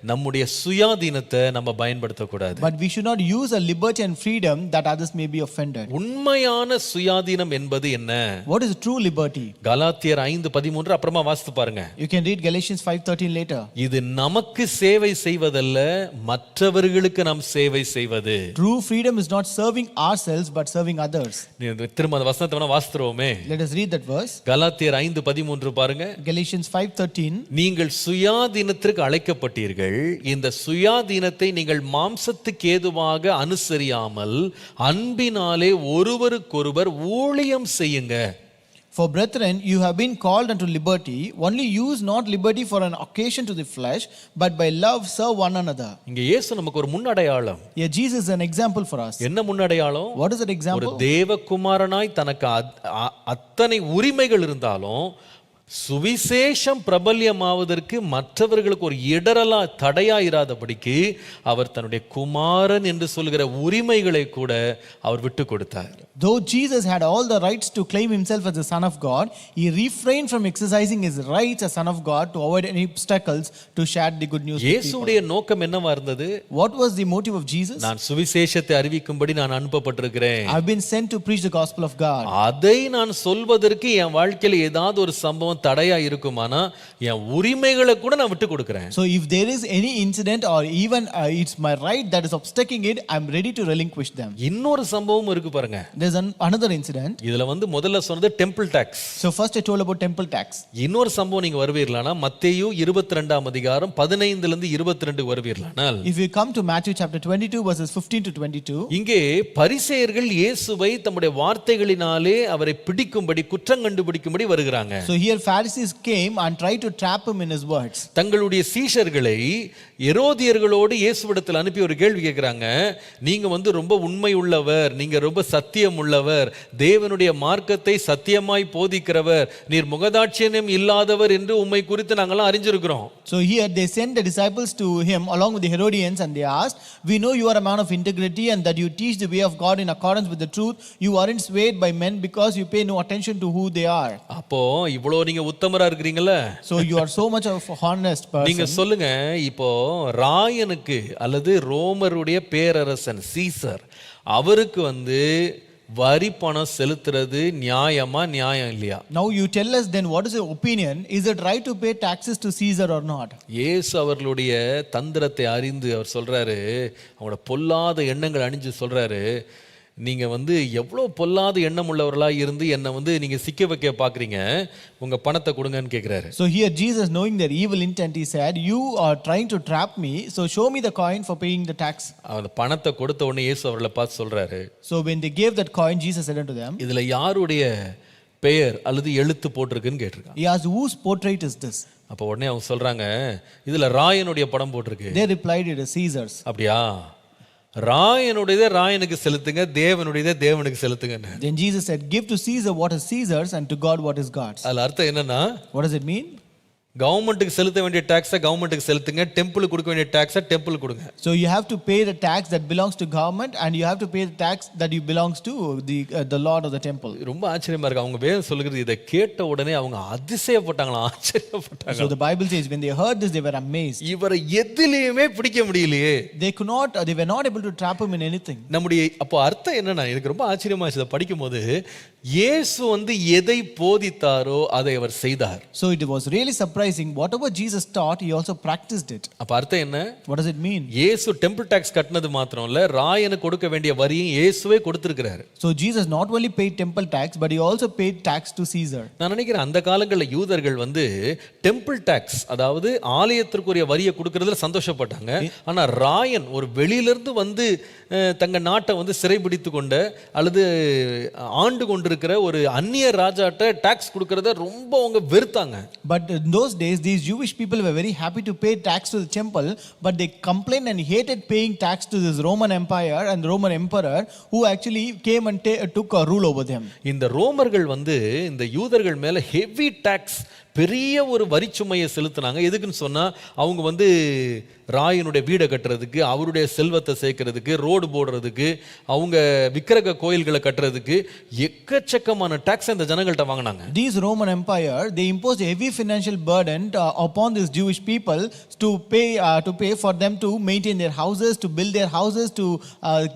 நம்முடைய சுயாதீனத்தை நம்ம பயன்படுத்தக்கூடாது. But we should not use a liberty and freedom that others may be offended. உண்மையான சுயாதீனம் என்பது என்ன? What is true liberty? கலாத்தியர் 5:13 அப்புறமா வாசித்து பாருங்க. You can read Galatians 5:13 later. இது நமக்கு சேவை செய்வதல்ல, மற்றவர்களுக்கு நாம் சேவை செய்வது. True freedom is not serving ourselves but serving others. திரும்ப அந்த வசனத்தை வேணா வாசித்துருவோமே. Let us read that verse. கலாத்தியர் 5:13 பாருங்க. Galatians 5:13. நீங்கள் சுயாதீனத்திற்கு அழைக்கப்பட்டீர்கள், இந்த சுயாதீனத்தை நீங்கள் மாம்சத்துக்கு ஏதுவாக அனுசரியாமல் அன்பினாலே ஒருவருக்கொருவர் ஊழியம் செய்யுங்க. For brethren, you have been called unto liberty. Only use not liberty for an occasion to the flesh, but by love serve one another. இங்க இயேசு நமக்கு ஒரு முன்னடையாளம். Yeah, Jesus is an example for us. என்ன முன்னடையாளம்? What is that example? ஒரு தேவகுமாரனாய் தனக்கு அத்தனை உரிமைகள் இருந்தாலும் சுவிசேஷம் பிரபல்யமாவதற்கு மற்றவர்களுக்கு ஒரு இடரலா தடையா இராதபடிக்கு அவர் தன்னுடைய குமாரன் என்று சொல்கிற உரிமைகளை கூட அவர் விட்டு கொடுத்தார். Though Jesus had all the rights to claim himself as the Son of God, he refrained from exercising his rights as Son of God to avoid any obstacles to share the good news. இயேசுவுடைய நோக்கம் என்னவா இருந்தது? What was the motive of Jesus? நான் சுவிசேஷத்தை அறிவிக்கும்படி நான் அனுப்பப்பட்டிருக்கிறேன். I've been sent to preach the gospel of God. அதை நான் சொல்வதற்கு என் வாழ்க்கையில் ஏதாவது ஒரு சம்பவம் பாவம் தடையா இருக்குமானா என் உரிமைகளை கூட நான் விட்டு கொடுக்கிறேன். So if there is any incident or even it's my right that is obstructing it, I'm ready to relinquish them. இன்னொரு சம்பவம் இருக்கு பாருங்க. There's another incident. இதுல முதல்ல சொன்னது temple talks. So first I told about temple tax. இன்னொரு சம்பவம் நீங்க வருவீர்களானா மத்தேயு 22ஆம் அதிகாரம் 15 ல இருந்து 22 வருவீர்களானால், If you come to Matthew chapter 22 verses 15 to 22, இங்கே பரிசேயர்கள் இயேசுவை தம்முடைய வார்த்தைகளினாலே அவரை பிடிக்கும்படி குற்றம் கண்டுபிடிக்கும்படி வருகிறாங்க. so here Pharisees came and tried to trap him in his words. தங்களுடைய சீஷர்களை எரோதியர்களோடு இயேசுவிடத்தில் அனுப்பி ஒரு கேள்வி கேட்கிறாங்க. நீங்க ரொம்ப உண்மை உள்ளவர், நீங்க ரொம்ப சத்தியம் உள்ளவர், தேவனுடைய மார்க்கத்தை சத்தியமாய் போதிக்கிறவர், நீர் முகதாட்சியம் இல்லாதவர் என்று உம்மை குறித்து நாங்கெல்லாம் அறிஞ்சிருக்கிறோம். So here they sent the disciples to him along with the Herodians, and they asked, we know you are a man of integrity and that you teach the way of God in accordance with the truth. You aren't swayed by men because you pay no attention to who they are. அப்போ இவ்வளோ நீங்க உத்தமரா இருக்கிறீங்கல்ல, So you are so much of a honest நீங்க person. சொல்லுங்க, இப்போ ராயனுக்கு அல்லது ரோமருடைய பேரரசன் Caesar அவருக்கு வரி பணம் செலுத்துறது நியாயமா நியாயம் இல்லையா? Now you tell us then, what is your opinion? Is it right to pay taxes to Caesar or not? இயேசு அவர்களுடைய தந்திரத்தை அறிந்து அவர் சொல்றாரு, அவங்களோட பொல்லாத எண்ணங்கள் அணிஞ்சு சொல்றாரு, நீங்க எவ்வளோ பொல்லாத எண்ணம் உள்ளவர்களா இருந்து என்னை நீங்க சிக்க வைக்க பாக்குறீங்க, உங்க பணத்தை கொடுங்கன்னு கேட்கிறாரு. So here Jesus, knowing their evil intent, he said, you are trying to trap me, so show me the coin for paying the tax. அந்த பணத்தை கொடுத்த உடனே இயேசு அவர்களை பார்த்து சொல்றாரு, So when they gave that coin, Jesus said unto them, இதுல யாருடைய பெயர் அல்லது எழுத்து போட்டிருக்குன்னு கேட்டிருக்காங்க. he asked, whose portrait is this? அப்போ உடனே அவங்க சொல்றாங்க, இதுல ராயனுடைய படம் போட்டிருக்கு. They replied, it is Caesar's. அப்படியா? ராயனுடையதை ராயனுக்கு செலுத்துங்க, தேவனுடையதை தேவனுக்கு செலுத்துங்க. Then Jesus said, give to Caesar what is Caesar's and to God what is God's. அதுல அர்த்தம் என்னன்னா, What does it mean? கவர்மெண்ட்டுக்கு செலுத்த வேண்டிய டாக்ஸை கவர்மெண்ட்டுக்கு செலுத்துங்க, டெம்பிளுக்கு கொடுக்க வேண்டிய டாக்ஸை டெம்பிளுக்கு கொடுங்க. So you have to pay the tax that belongs to government and you have to pay the tax that you belongs to the Lord of the temple. ரொம்ப ஆச்சரியமா இருக்கு. அவங்க வேதம் சொல்லுகிறது, இதை கேட்ட உடனே அவங்க அதிசயப்பட்டாங்களா, ஆச்சரியப்பட்டாங்க. So the Bible says when they heard this, they were amazed. இவரை எதிலையுமே பிடிக்க முடியலையே. They were not able to trap him in anything. நம்முடைய அப்போ அர்த்தம் என்னன்னா, எனக்கு ரொம்ப ஆச்சரியமா இதை படிக்கும்போது, இயேசு எதை போதித்தாரோ அதை அவர் செய்தார். So it was really surprising, whatever Jesus taught, he also practiced it. அப்ப அர்த்தம் என்ன? What does it mean? இயேசு டெம்பிள் டாக்ஸ் கட்டினது மாத்திரம் இல்ல, ராயனுக்கு கொடுக்க வேண்டிய வரியும் இயேசுவே கொடுத்திருக்கிறார். So Jesus not only paid temple tax, but he also paid tax to Caesar. நான் நினைக்கிறேன் அந்த காலங்களில் யூதர்கள் டெம்பிள் டாக்ஸ், அதாவது ஆலயத்திற்குரிய வரியை கொடுக்கறதுல சந்தோஷப்பட்டாங்க. ஆனா ராயன் ஒரு வெளியிலிருந்து தங்க நாட்டை சிறைபிடித்து கொண்ட அல்லது ஆண்டு கொண்டிருக்கிற ஒரு அந்நிய ராஜாட்ட டாக்ஸ் கொடுக்கறத ரொம்ப அவங்க வெறுத்தாங்க. But in those days, these Jewish people were very happy to pay tax to the temple, but they complained and hated paying tax to this Roman Empire and the Roman emperor who actually came and took a rule over them. இந்த ரோமர்கள் இந்த யூதர்கள் மேல heavy tax, பெரிய ஒரு வரிச்சுமையை செலுத்தினாங்க. எதுக்குன்னு சொன்னா, அவங்க ராயனுடைய வீடை கட்டுறதுக்கு, அவருடைய செல்வத்தை சேர்க்கறதுக்கு, ரோடு போடுறதுக்கு, அவங்க விக்கிரக கோயில்களை கட்டுறதுக்கு எக்கச்சக்கமான டாக்ஸ் இந்த ஜனங்கள்ட்ட வாங்கினாங்க. These Roman Empire, they imposed a heavy financial burden upon these Jewish people to pay for them to maintain their houses, to build their houses, to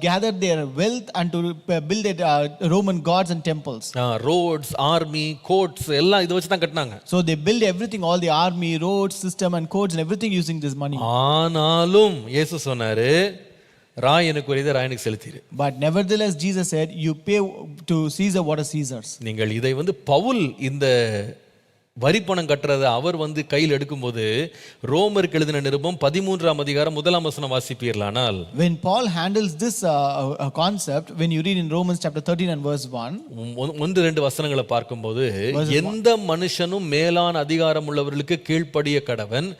gather their wealth and to build their Roman gods and temples. Roads, army, courts எல்லாம் இதை வச்சு தான் கட்டினாங்க. So they build everything, all the army, roads, system and codes and everything using this money. ஆனாலும் இயேசு சொன்னாரு, ராயனுக்குரியதை ராயனுக்கு செலுத்திரு. But nevertheless Jesus said, you pay to Caesar what is Caesar's. நீங்கள் இதை பவுல் இந்த வரி பணம் கட்டுறதை அவர் கையில் எடுக்கும்போது, ரோமருக்கு எழுதின நிருபம் 13ஆம் அதிகாரம் 1ஆம் வசனம் வாசிப்பீர்களானால், when Paul handles this concept, when you read in Romans chapter 13 and verse 1, 1-2 வசனங்களை பார்க்கும்போது, எந்த மனுஷனும் மேலான அதிகாரம் உள்ளவர்களுக்கு கீழ்ப்படிய கடவன்,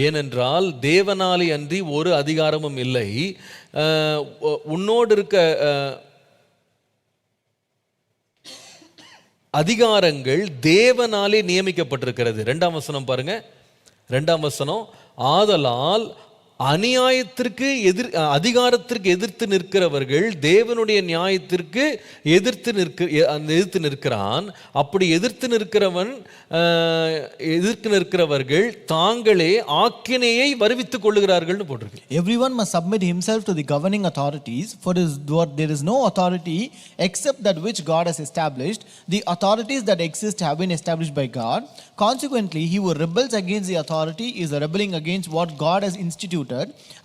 ஏனென்றால் தேவனாலே அன்றி ஒரு அதிகாரமும் இல்லை, உன்னோடு இருக்க அதிகாரங்கள் தேவனாலே நியமிக்கப்பட்டிருக்கிறது. 2ஆம் வசனம் பாருங்க, 2ஆம் வசனம், ஆதலால் அநியாயத்திற்கு அதிகாரத்திற்கு எதிர்த்து நிற்கிறவர்கள் தேவனுடைய நியாயத்திற்கு எதிர்த்து நிற்கிறான். அப்படி எதிர்த்து நிற்கிறவர்கள் தாங்களே ஆக்கினையை வருவித்துக் கொள்ளுகிறார்கள்னு போட்டிருக்கு. Everyone must submit himself to the governing authorities, for there is no authority except that which God has established. The authorities that exist have been established by God. Consequently, he who rebels against the authority is rebelling against what God has instituted,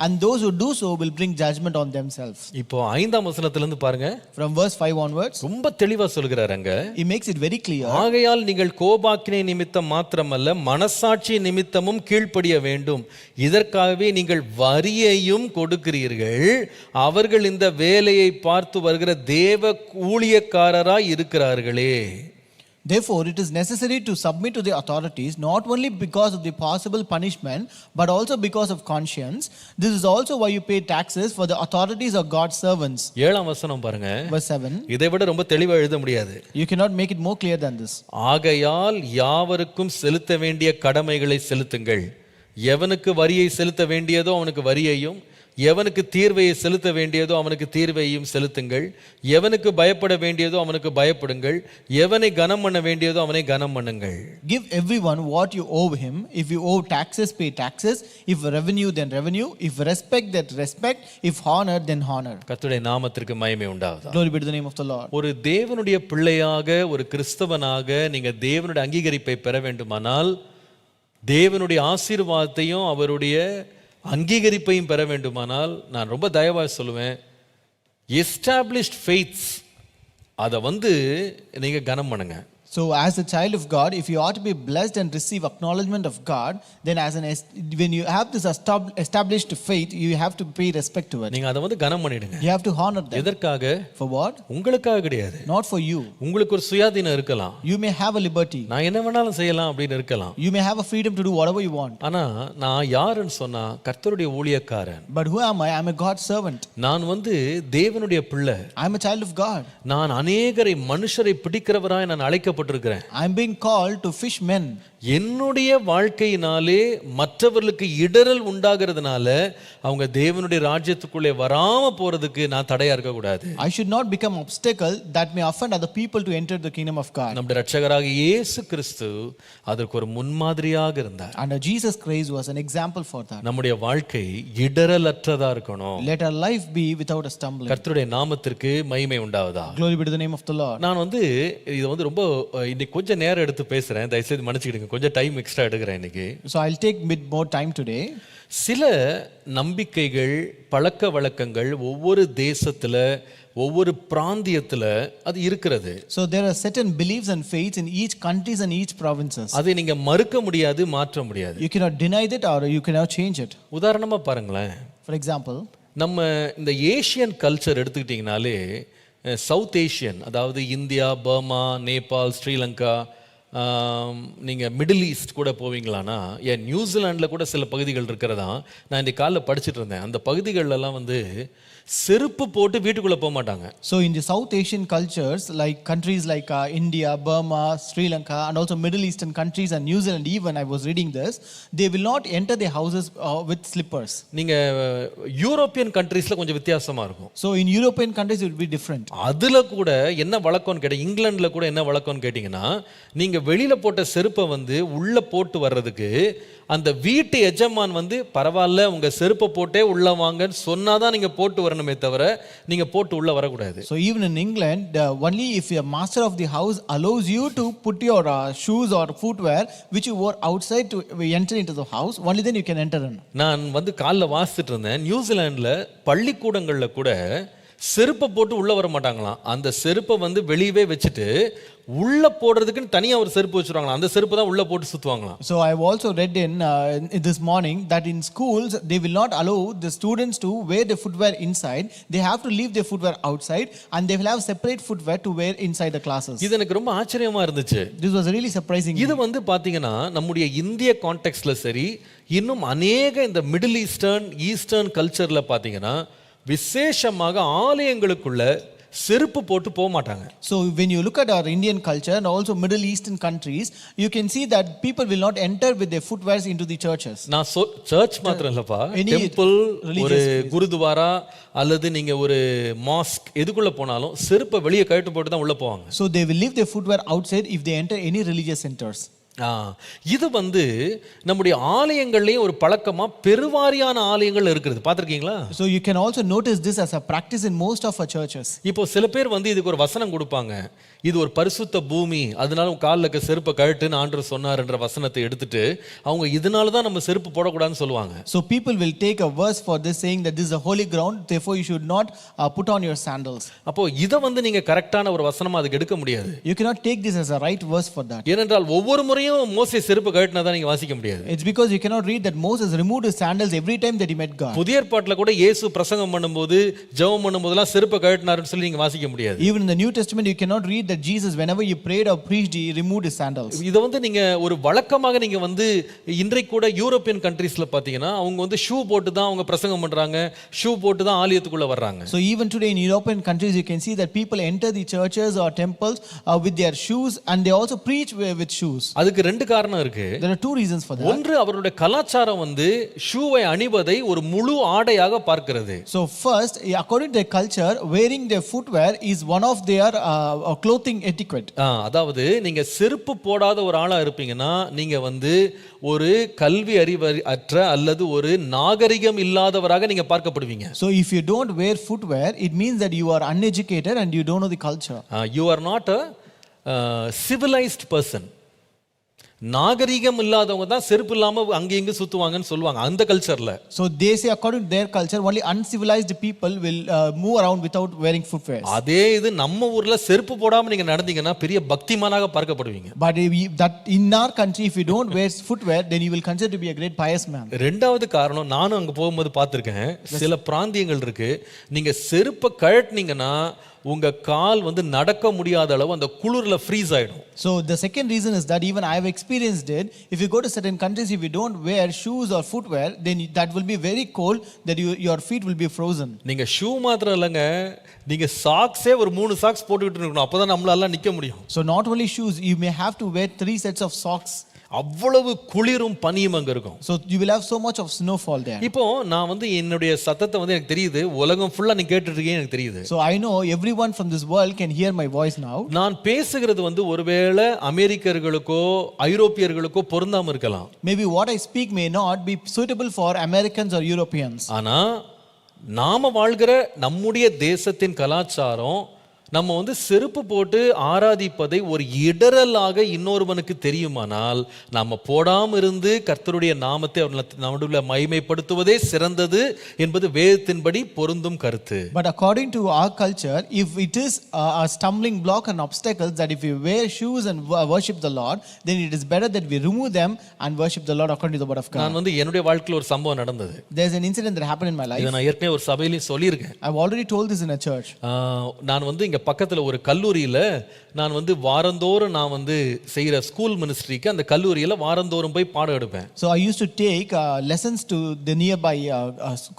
and those who do so will bring judgment on themselves. இப்போ 5ஆம் வசனத்துல இருந்து பாருங்க. From verse 5 onwards, ரொம்ப தெளிவா சொல்கிறாருங்க. he makes it very clear. ஆகையால் நீங்கள் கோபாக்கினை நிமித்தம் மாத்திரமல்ல மனசாட்சி நிமித்தமும் கீழ்ப்படிய வேண்டும். இதற்காகவே நீங்கள் வரியையும் கொடுக்கிறீர்கள். அவர்கள் இந்த வேலையை பார்த்து வருகிற தேவ ஊழியக்காரராய் இருக்கிறார்களே. Therefore, it is necessary to submit to the authorities, not only because of the possible punishment, but also because of conscience. This is also why you pay taxes, for the authorities are God's servants. 7ஆம் வசனம் பாருங்க. Verse 7. இதை விட ரொம்ப தெளிவா எழுத முடியாது. You cannot make it more clear than this. ஆகையால் யாவருக்கும் செலுத்த வேண்டிய கடமைகளை செலுத்துங்கள். எவனுக்கு வரியை செலுத்த வேண்டியதோ அவனுக்கு வரியையும், எவனுக்கு தீர்வையை செலுத்த வேண்டியதோ அவனுக்கு தீர்வையும் செலுத்துங்கள். எவனுக்கு பயப்பட வேண்டியதோ அவனுக்கு பயப்படுங்கள். எவனை கனம் பண்ண வேண்டியதோ அவனை கனம் பண்ணுங்கள். Give everyone what you owe him. If you owe taxes, pay taxes. If revenue, then revenue. If respect, then respect. If honor, then honor. கர்த்தருடைய நாமத்திற்கு மகிமை உண்டாவதாக. Glory be to the name of the Lord. ஒரு தேவனுடைய பிள்ளையாக, ஒரு கிறிஸ்தவனாக நீங்க தேவனுடைய அங்கீகரிப்பை பெற வேண்டுமானால், தேவனுடைய ஆசீர்வாதத்தையும் அவருடைய அங்கீகரிப்பையும் பெற வேண்டுமானால், நான் ரொம்ப தயவாக சொல்லுவேன், எஸ்டாப்ளிஷ்ட் ஃபெய்த்ஸ் அதை நீங்க கனம் பண்ணுங்க. So as a child of God, if you ought to be blessed and receive acknowledgement of God, then when you have this established faith, you have to pay respect to it. நீங்க அதை கனம் பண்ணிடுங்க. You have to honor them. எதற்காக? For what? உங்களுக்காக கிடையாது. Not for you. உங்களுக்கு ஒரு சுயாதீனம் இருக்கலாம். You may have a liberty. நான் என்ன வேணாலும் செய்யலாம் அப்படின்னு இருக்கலாம். You may have a freedom to do whatever you want. ஆனா நான் யாருன்னு சொன்னா கர்த்தருடைய ஊழியக்காரன். But who am I? I am a God's servant. நான் தேவனுடைய பிள்ளை. I am a child of God. நான் அநேகரை மனுஷரை பிடிக்கிறவராய் நான் அழைக்க I am being called to fish men. என்னுடைய வாழ்க்கையினாலே மற்றவர்களுக்கு இடரல் உண்டாகிறதுனால அவங்க தேவனுடைய ராஜ்யத்துக்குள்ளே வராம போறதுக்கு நான் தடையா இருக்க கூடாது. I should not become obstacle that may offend other people to enter the kingdom of God. நம்முடைய இரட்சகராகிய இயேசு கிறிஸ்து அதற்கு ஒரு முன்மாதிரியாக இருந்தார். And Jesus Christ was an example for that. நம்முடைய வாழ்க்கை இடரலற்றதா இருக்கணும். Let our life be without a stumbling. கர்த்தருடைய நாமத்திற்கு மகிமை உண்டாவதாக. Glory be to the name of the Lord. நான் இது ரொம்ப இன்னைக்கு கொஞ்சம் நேரம் எடுத்து பேசுறேன், தயவுசெய்து மன்னிச்சுக்கிடுங்க, கொஞ்சம் டைம் எக்ஸ்ட்ரா எடுக்கிறேன் இன்னைக்கு. So I'll take bit more time today. சில நம்பிக்கைகள், பழக்க வழக்கங்கள் ஒவ்வொரு தேசத்துல, ஒவ்வொரு பிராந்தியத்துல அது இருக்கிறது. So there are certain beliefs and faiths in each countries and each provinces. அதை நீங்க மறுக்க முடியாது, மாற்ற முடியாது. You cannot deny it or you cannot change it. உதாரணமா பாருங்களேன். For example, நம்ம இந்த ஏசியன் கல்ச்சர் எடுத்துக்கிட்டீங்கனாலே, சவுத் ஏஷியன், அதாவது இந்தியா, பர்மா, நேபாள், ஸ்ரீலங்கா, நீங்கள் மிடில் ஈஸ்ட் கூட போவீங்களானா, நியூசிலாண்டில் கூட சில பகுதிகள் இருக்கிறதா. நான் இந்த காலைல படிச்சுட்டு இருந்தேன். அந்த பகுதிகளெல்லாம் செருப்பு போட்டு வீட்டுக்குள்ளே போக மாட்டாங்க. So in the South Asian cultures, like countries like India, Burma, Sri Lanka, and also Middle Eastern countries and New Zealand, even I was reading this, they will not enter their houses with slippers. நீங்கள் European கண்ட்ரீஸில் கொஞ்சம் வித்தியாசமாக இருக்கும். So in European countries it will be different. அதில் கூட என்ன வழக்கம்னு கேட்டீங்க, இங்கிலாண்டில் கூட என்ன வழக்கம்னு கேட்டிங்கன்னா, நீங்கள் வெளியில் போட்ட செருப்பை உள்ளே போட்டு வர்றதுக்கு அந்த வீட்டு எஜமான் பரவாயில்ல உங்க செருப்பை போட்டே உள்ள வாங்கன்னு சொன்னாதான் நீங்க போட்டு வரணுமே தவிர நீங்க போட்டு உள்ள வரக்கூடாது. So even in England, only if your master of the house allows you to put your shoes or footwear which you wore outside to enter into the house, only then you can enter in. நான் காலைல வாசிச்சுட்டு இருந்தேன், நியூசிலாந்துல பள்ளிக்கூடங்கள்ல கூட செருப்பை போட்டு உள்ள வர மாட்டாங்களாம். அந்த செருப்பை வெளியவே வச்சுட்டு உள்ள போடுறதுக்குன்னு தனியா ஒரு செருப்பு வச்சிருவாங்களாம். அந்த செருப்பு தான் உள்ள போட்டு சுத்துவாங்களாம். So I have also read in this morning that in schools they will not allow the students to wear their footwear inside. They have to leave their footwear outside and they will have separate footwear to wear inside the classes. இது எனக்கு ரொம்ப ஆச்சரியமா இருந்துச்சு. This was really surprising. இது பாத்தீங்கன்னா நம்முடைய இந்திய கான்டெக்ஸ்ட்ல சரி, இன்னும் அநேக இந்த மிடில் ஈஸ்டர்ன் கல்ச்சர்ல பாத்தீங்கன்னா விசேஷமாக ஆலயங்களுக்குள்ள செருப்பு போட்டு போக மாட்டாங்க. So when you look at our Indian culture and also Middle Eastern countries, you can see that people will not enter with their footwears into the churches. நான் சர்ச் மாத்திரம் இல்லப்பா, Any டெம்பிள், religious ஒரு place. Gurdwara அல்லது நீங்க ஒரு mask எதுக்குள்ள போனாலும் செருப்பை வெளியே கழட்டு போட்டு தான் உள்ள போவாங்க. So they will leave their footwear outside if they enter any religious centers. இது நம்முடைய ஆலயங்கள்லயும் ஒரு பழக்கமா பெருவாரியான ஆலயங்கள் இருக்குது, பாத்திருக்கீங்களா? So you can also notice this as a practice in most of our churches. இப்போ சில பேர் இதுக்கு ஒரு வசனம் கொடுப்பாங்க, இது ஒரு பரிசுத்த பூமி, அதனால காலில் இருக்க செருப்பை கழட்டுன்னு ஆண்டவர் சொன்னார்ன்ற வசனத்தை எடுத்துட்டு அவங்க இதனால தான் நம்ம செருப்பு போடக்கூடாதுன்னு சொல்லுவாங்க. So people will take a verse for this saying that this is a holy ground, therefore you should not put on your sandals. அப்போ இத நீங்க கரெக்டான ஒரு வசனமா அதுக்கு எடுக்க முடியாது. You cannot take this as a right verse for that. ஏனென்றால் ஒவ்வொரு முறையும் மோசே செருப்பு கழட்டினா தான் நீங்க வாசிக்க முடியாது. It's because you cannot read that Moses removed his sandals every time that he met God. புதிய ஏற்பாட்டுல கூட இயேசு பிரசங்கம் பண்ணும்போது ஜெபம் பண்ணும்போதெல்லாம் செருப்பை கழட்டினாருன்னு சொல்லி நீங்க வாசிக்க முடியாது. Even in the New Testament you cannot read that Jesus whenever he prayed or preached he removed his sandals. இத நீங்க ஒரு வழக்கமாக நீங்க இன்றைக்கு கூட யூரோப்பியன் கண்ட்ரீஸ்ல பாத்தீங்கன்னா அவங்க ஷூ போட்டு தான் அவங்க பிரசங்கம் பண்றாங்க, ஷூ போட்டு தான் ஆலயத்துக்குள்ள வர்றாங்க. So even today in European countries you can see that people enter the churches or temples with their shoes and they also preach with shoes. அதுக்கு ரெண்டு காரணம் இருக்கு. There are two reasons for that. ஒன்று, அவருடைய கலாச்சாரம் ஷூவை அணிவதை ஒரு முழு ஆடையாக பார்க்கிறது. So first, according to their culture, wearing their footwear is one of their clothing etiquette. அதாவது நீங்க செருப்பு போடாத ஒரு ஆளா இருப்பீங்கன்னா நீங்க ஒரு கல்வி அறிவு அற்ற அல்லது ஒரு நாகரிகம் இல்லாதவராக நீங்க பார்க்கப்படுவீங்க. So if you don't wear footwear, it means that you are uneducated and you don't know the culture. You are not a civilized person. நாகரிகம் இல்லாதவங்க தான் செருப்பு இல்லாம அங்க இங்க சுத்துவாங்கன்னு சொல்லுவாங்க அந்த கல்ச்சர்ல. So they say according to their culture only uncivilized people will move around without wearing footwear. அதே இது நம்ம ஊர்ல செருப்பு போடாம நீங்க நடந்தீங்கன்னா பெரிய பக்திமானாக பார்க்கப்படுவீங்க. But that in our country if you don't wear footwear then you will consider to be a great pious man. ரெண்டாவது காரணம், நானும் அங்க போகும்போது பார்த்திருக்கேன், சில பிராந்தியங்கள் இருக்கு, நீங்க செருப்பை கழட்டினீங்கன்னா உங்க கால் நடக்க முடியாத அளவு அந்த குளிர்ல ஃப்ரீஸ் ஆயிடும். So the second reason is that even I have experienced it, if you go to certain countries if you don't wear shoes or footwear then that will be very cold that your feet will be frozen. நீங்க shoe மாத்திரம் இல்லங்க, நீங்க சாக்ஸே ஒரு 3 socks போட்டுக்கிட்டு இருக்கணும், அப்பதான் நம்மளால நிக்க முடியும். So not only shoes, you may have to wear 3 sets of socks. அவ்வளவு குளிரும் பனியும் அங்க இருக்கும். So you will have so much of snowfall there. இப்போ நான் என்னுடைய சத்தத்தை எனக்கு தெரியுது, உலகம் ஃபுல்லா நீ கேட்டுட்டு இருக்கீங்க எனக்கு தெரியுது. So I know everyone from this world can hear my voice now. நான் பேசுகிறது ஒருவேளை அமெரிக்கர்களுக்கோ ஐரோப்பியர்களுக்கோ பொருந்தாம இருக்கலாம். Maybe what I speak may not be suitable for Americans or Europeans. ஆனா நாம வாழ்கிற நம்முடைய தேசத்தின் கலாச்சாரம் நம்ம செருப்பு போட்டு ஆராதிப்பதை ஒரு இடரலாக இன்னொருவனுக்கு தெரியுமானால் நம்ம போடாம இருந்து கர்த்தருடைய நாமத்தை நடுவில் மகிமைப்படுத்துவதே சிறந்தது என்பது வேதத்தின்படி பொருந்தும் கருத்து. But according to our culture, if it is a stumbling block and obstacles that if we wear shoes and worship the Lord, then it is better that we remove them and worship the Lord according to the word of God. நான் என்னுடைய வாழ்க்கையில் ஒரு சம்பவம் நடந்தது. There's an incident that happened in my life. இதை நான் ஏற்கனவே ஒரு சபையில சொல்லியிருக்கேன். I've already told this in a church. நான் இங்க பக்கத்துல ஒரு கல்லூரியில நான் வாரந்தோறும் நான் செய்யற ஸ்கூல் மினிஸ்ட்ரிக்கு அந்த கல்லூரியில வாரந்தோறும் போய் பாடம் எடுப்பேன். So I used to take lessons to the nearby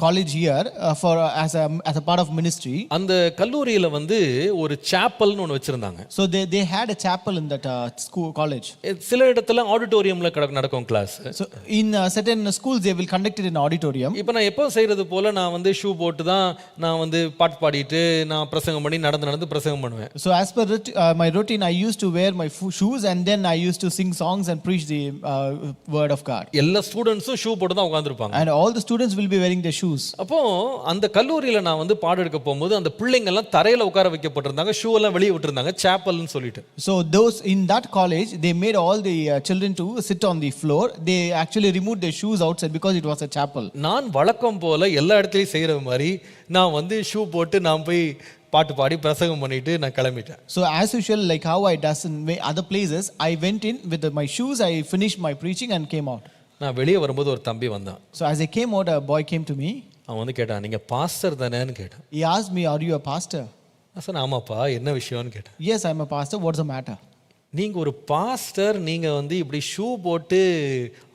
college here for as a part of ministry. அந்த கல்லூரியில ஒரு சாப்பல்னு ஒன்னு வச்சிருந்தாங்க. So they had a chapel in that school college. சில இடத்துல ஆடிட்டோரியம்ல நடக்கும் class. So in certain schools they will conduct it in auditorium. இப்போ நான் எப்போ செய்யறது போல நான் ஷூ போட்டு தான் நான் பாட்டு பாடிட்டு நான் பிரசங்கம் பண்ணி நடந்து பிரசங்கம் பண்ணுவேன். So as per my routine I used to wear my shoes and then I used to sing songs and preach the word of God. எல்லா ஸ்டூடண்ட்ஸும் ஷூ போட்டு தான் உட்கார்ந்திருப்பாங்க. And all the students will be wearing their shoes. அப்போ அந்த கல்லூரியில நான் பாடம் எடுக்க போகும்போது அந்த பிள்ளைங்க எல்லாம் தரையில உட்கார வைக்கப்பட்டிருந்தாங்க, ஷூ எல்லாம் வெளியே விட்டுருந்தாங்க, சாப்பல்னு சொல்லிட்டு. So those in that college they made all the children to sit on the floor. They actually removed their shoes outside because it was a chapel. நான் வழக்கம் போல எல்லா இடத்துலயும் செய்யற மாதிரி நான் ஷூ போட்டு நான் போய் பாட்டு பாடி பிரசங்கம் பண்ணிட்டு நான் கிளம்பிட்டேன். So as usual like how I does in other places, I went in with my shoes, I finished my preaching and came out. நான் வெளியே வரும்போது ஒரு தம்பி வந்தான். So as I came out a boy came to me. அவன் கேட்டான், நீங்க pastor தானேன்னு கேட்டான். He asked me, are you a pastor? நான் சொன்னேன், ஆமாப்பா, என்ன விஷயம்னு கேட்டேன். Yes, I'm a pastor. What's the matter? நீங்க ஒரு பாஸ்டர், நீங்க வந்து இப்படி ஷூ போட்டு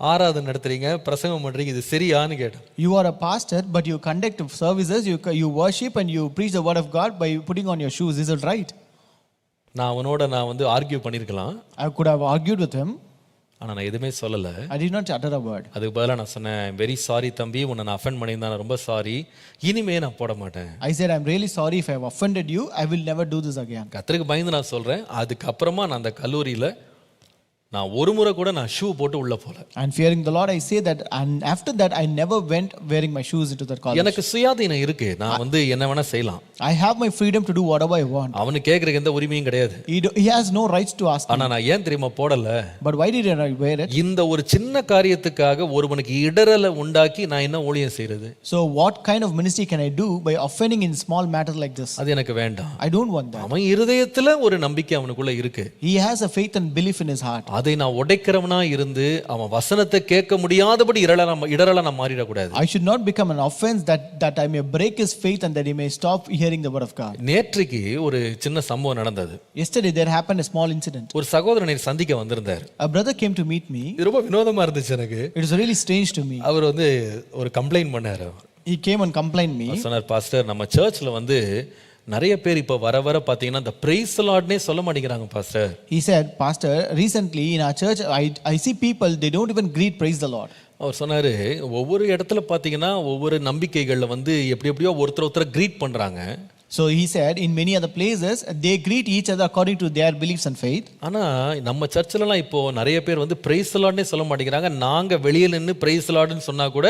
ஆராதனை நடத்துறீங்க, பிரசங்கம் பண்றீங்க, இது சரியான்னு கேட்டேன். You are a pastor, but you conduct services, you worship and you preach the word of God by putting on your shoes. Is it right? நான் வந்து ஆர்கியூ பண்ணியிருக்கலாம், I could have argued with him. ஆனா நான் எதுவுமே சொல்லல. I did not utter a word. அதுக்கு பதிலாக நான் சொன்னேன், வெரி சாரி தம்பி, உன்னை நான் அஃபெண்ட் பண்ணியிருந்தேன், நான் ரொம்ப சாரி, இனிமே நான் போட மாட்டேன். I said, I'm really sorry if I have offended you. I will never do this again. கர்த்தருக்கு பயந்து நான் சொல்றேன். அதுக்கப்புறமா நான் அந்த கல்லூரியில நான் ஒரு முறை கூட நான் ஷூ போட்டு உள்ள போல. And fearing the Lord, I say that, and after that, I never went wearing my shoes into that college. எனக்கு சுயாதீனம் இருக்கு, நான் வந்து என்ன வேணா செய்யலாம். I have my freedom to do whatever I want. அவனுக்கு கேட்கறதுக்கு எந்த உரிமையும் கிடையாது. He has no rights to ask me. ஆனா நான் ஏன் தெரியுமா போடல? But why did I wear it? இந்த ஒரு சின்ன காரியத்துக்காக ஒருவனுக்கு இடரலை உண்டாக்கி நான் என்ன ஊழியம் செய்யறது? So what kind of ministry can I do by offending in small matters like this? அது எனக்கு வேண்டாம். I don't want that. அவன் இருதயத்துல ஒரு நம்பிக்கை அவனுக்குள்ள இருக்கு. He has a faith and belief in his heart. அதை நான் உடைக்கிறவனா இருந்து அவன் வசனத்தை கேட்க முடியாதபடி இடரலா நான் மாறிடக்கூடாது. I should not become an offense that I may break his faith and that he may stop hearing the word of God. நேற்றைக்கு ஒரு சின்ன சம்பவம் நடந்தது. Yesterday there happened a small incident. ஒரு சகோதரனை சந்திக்க வந்திருந்தார். A brother came to meet me. இது ரொம்ப வினோதமா இருந்துச்சு எனக்கு. It was really strange to me. அவர் வந்து ஒரு கம்ப்ளைண்ட் பண்ணாரு. He came and complained me. சொன்னார், பாஸ்டர், நம்ம சர்ச்ல வந்து நிறைய பேர் இப்ப வர பாத்தீங்கன்னா இந்த பிரைஸ் தி லார்ட்னே சொல்ல மாட்டேங்கிறாங்க pastor. He said, Pastor, recently in our church I see people, they don't even greet praise the Lord. அவர் சொன்னாரு, ஒவ்வொரு இடத்துல பாத்தீங்கன்னா ஒவ்வொரு நம்பிக்கைகள்ல வந்து எப்படியோ ஒருத்தர் கிரீட் பண்றாங்க. So he said, in many other places they greet each other according to their beliefs and faith. ஆனா நம்ம சர்ச்சிலலாம் இப்போ நிறைய பேர் வந்து பிரைஸ் தி லார்ட்னே சொல்ல மாட்டேங்கிறாங்க. நாங்க வெளியில நின்னு பிரைஸ் தி லார்ட்னு சொன்னா கூட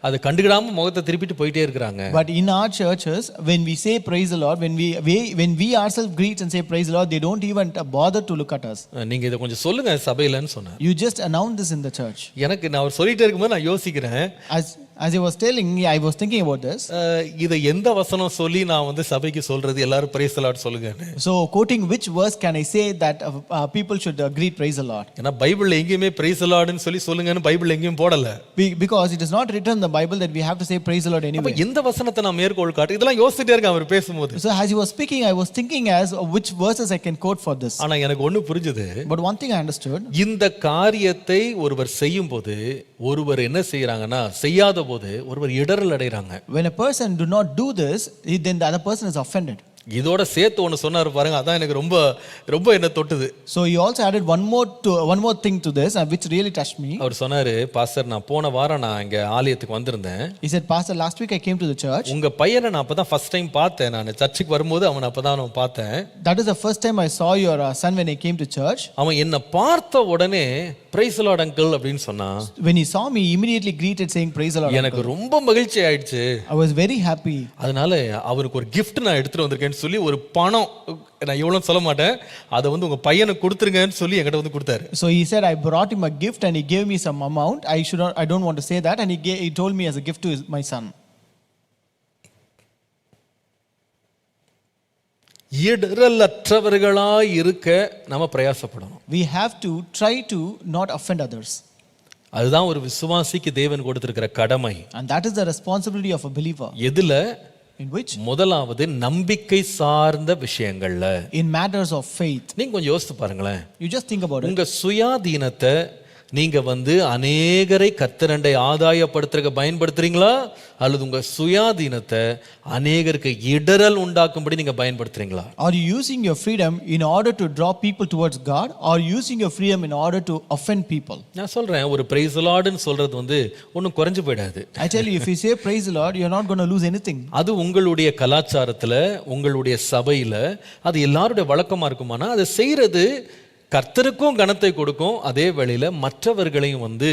அதை கண்டுக்கிடாம முகத்தை திருப்பிட்டு போயிட்டே இருக்காங்க. But in our churches, when we say praise the Lord, when we ourselves greet and say praise the Lord, they don't even bother to look at us. நீங்க இதை கொஞ்சம் சொல்லுங்க சபையிலன்னு சொன்னார். You just announce this in the church. எனக்கு நான் அவர் சொல்லிட்டே இருக்கும்போது நான் யோசிக்கிறேன். As he was telling me, I was thinking about this. இதை எந்த வசனம் சொல்லி நான் வந்து சபைக்கு சொல்றது, எல்லாரும் praise the Lord சொல்லுங்கன்னு. So quoting which verse can I say that people should greet praise the Lord? ஏன்னா பைபிள்ல எங்கேயுமே praise the Lordன்னு சொல்லி சொல்லுங்கன்னு பைபிள்ல எங்கேயும் போடல. Because it is not written in the Bible that we have to say praise the Lord anyway. அப்ப எந்த வசனத்தை நான் மேற்கோள் காட்டு, இதெல்லாம் யோசிச்சிட்டே இருக்கேன் அவர் பேசும்போது. So as he was speaking, I was thinking as which verses I can quote for this. ஆனா எனக்கு ஒண்ணு புரிஞ்சது. But one thing I understood. இந்த காரியத்தை ஒருவர் செய்யும்போது ஒருவர் என்ன செய்யறாங்கன்னா, செய்யாத போது ஒருவர் இடரல் அடைறாங்க. When a person do not do this, then the other person is offended. இதோட சேர்த்து ஒன்று சொன்னார் பாருங்க, அதான் எனக்கு ரொம்ப ரொம்ப என்ன தொட்டுது. So he also added one more thing to this, which really touched me. அவர் சொன்னாரு, பாஸ்டர், நான் போன வாரம் நான் இங்க ஆலயத்துக்கு வந்திருந்தேன். He said, Pastor, last week I came to the church. உங்க பையனை நான் அப்பதான் ஃபர்ஸ்ட் டைம் பார்த்தேன். நான் சர்ச்சுக்கு வரும்போது அவனை அப்பதான் நான் பார்த்தேன். That is the first time I saw your son when I came to church. அவன் என்ன பார்த்த உடனே பிரைஸ் தி லார்ட் அங்கிள் அப்படின்னு சொன்னான். When he saw me, he immediately greeted saying praise the Lord. எனக்கு ரொம்ப மகிழ்ச்சி ஆயிடுச்சு. I was very happy. அதனால அவருக்கு ஒரு gift நான் எடுத்துட்டு வந்திருக்கேன் சொல்லி ஒரு பணம், நான் எவ்வளவு சொல்ல மாட்டேன், அதை வந்து உங்க பையனுக்கு கொடுத்துருங்கன்னு சொல்லி என்கிட்ட வந்து கொடுத்தாரு. So he said I brought him a gift and he gave me some amount. I don't want to say that, and he told me as a gift to my son. இடரலற்றவர்களாய் இருக்க நாம பிரயாசப்படணும். We have to try to not offend others. அதுதான் ஒரு விசுவாசிக்கு தேவன் கொடுத்திருக்கிற கடமை. And that is the responsibility of a believer. எதுல? In which? முதலாவது நம்பிக்கை சார்ந்த விஷயங்கள்ல. In matters of faith. நீங்க கொஞ்சம் யோசித்து பாருங்களேன். You just think about it. உங்க சுயாதீனத்தை நீங்க வந்து அநேகரை கர்த்தரண்டை ஆதாயப்படுத்துறதுக்கு பயன்படுத்துறீங்களா, அல்லது உங்க சுயாதீனத்தை அநேகருக்கு இடரல் உண்டாக்கும்படி நீங்க பயன்படுத்துறீங்களா? Are you using your freedom in order to draw people towards God, or using your freedom in order to offend people? நான் சொல்றேன், ஒரு praise the Lordன்னு சொல்றது வந்து ஒன்றும் குறைஞ்சு போயிடாது. I tell you, if you say praise the Lord, you're not going to lose anything. அது உங்களுடைய கலாச்சாரத்துல, உங்களுடைய சபையில அது எல்லாருடைய வழக்கமா இருக்குமானா, அதை செய்யறது கர்த்தருக்கும் கனத்தை கொடுக்கும், அதே வேளையில மற்றவர்களையும் வந்து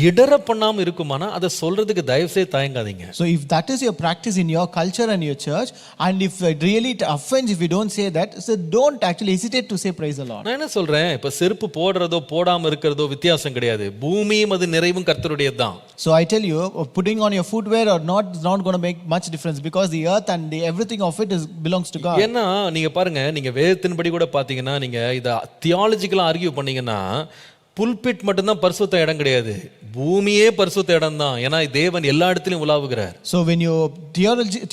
இடர பண்ணாம இருக்குமானா அதை சொல்றதுக்கு தயவு செய்து தயங்காதீங்க. So if that is your practice in your culture and your church, and if it really offends if you don't say that, so don't actually hesitate to say praise the Lord. நான் என்ன சொல்றேன், இப்ப செருப்பு போடுறதோ போடாம இருக்கிறதோ வித்தியாசம் கிடையாது. பூமியும் அது நிறைவும் கர்த்தருடையது தான். So I tell you, putting on your footwear or not is not going to make much difference, because the earth and everything of it belongs to God. ஏன்னா நீங்க பாருங்க, நீங்க வேதத்தின்படி கூட பாத்தீங்கன்னா, நீங்க இத தியாலஜிக்கலா ஆர்கியூ பண்ணீங்கன்னா, புல்பிட் மட்டும்தான் பரிசுத்த இடம் கிடையாது, பூமியே பரிசுத்த இடம் தான். ஏன்னா தேவன் எல்லா இடத்திலும் உலாவுகிறார். So when you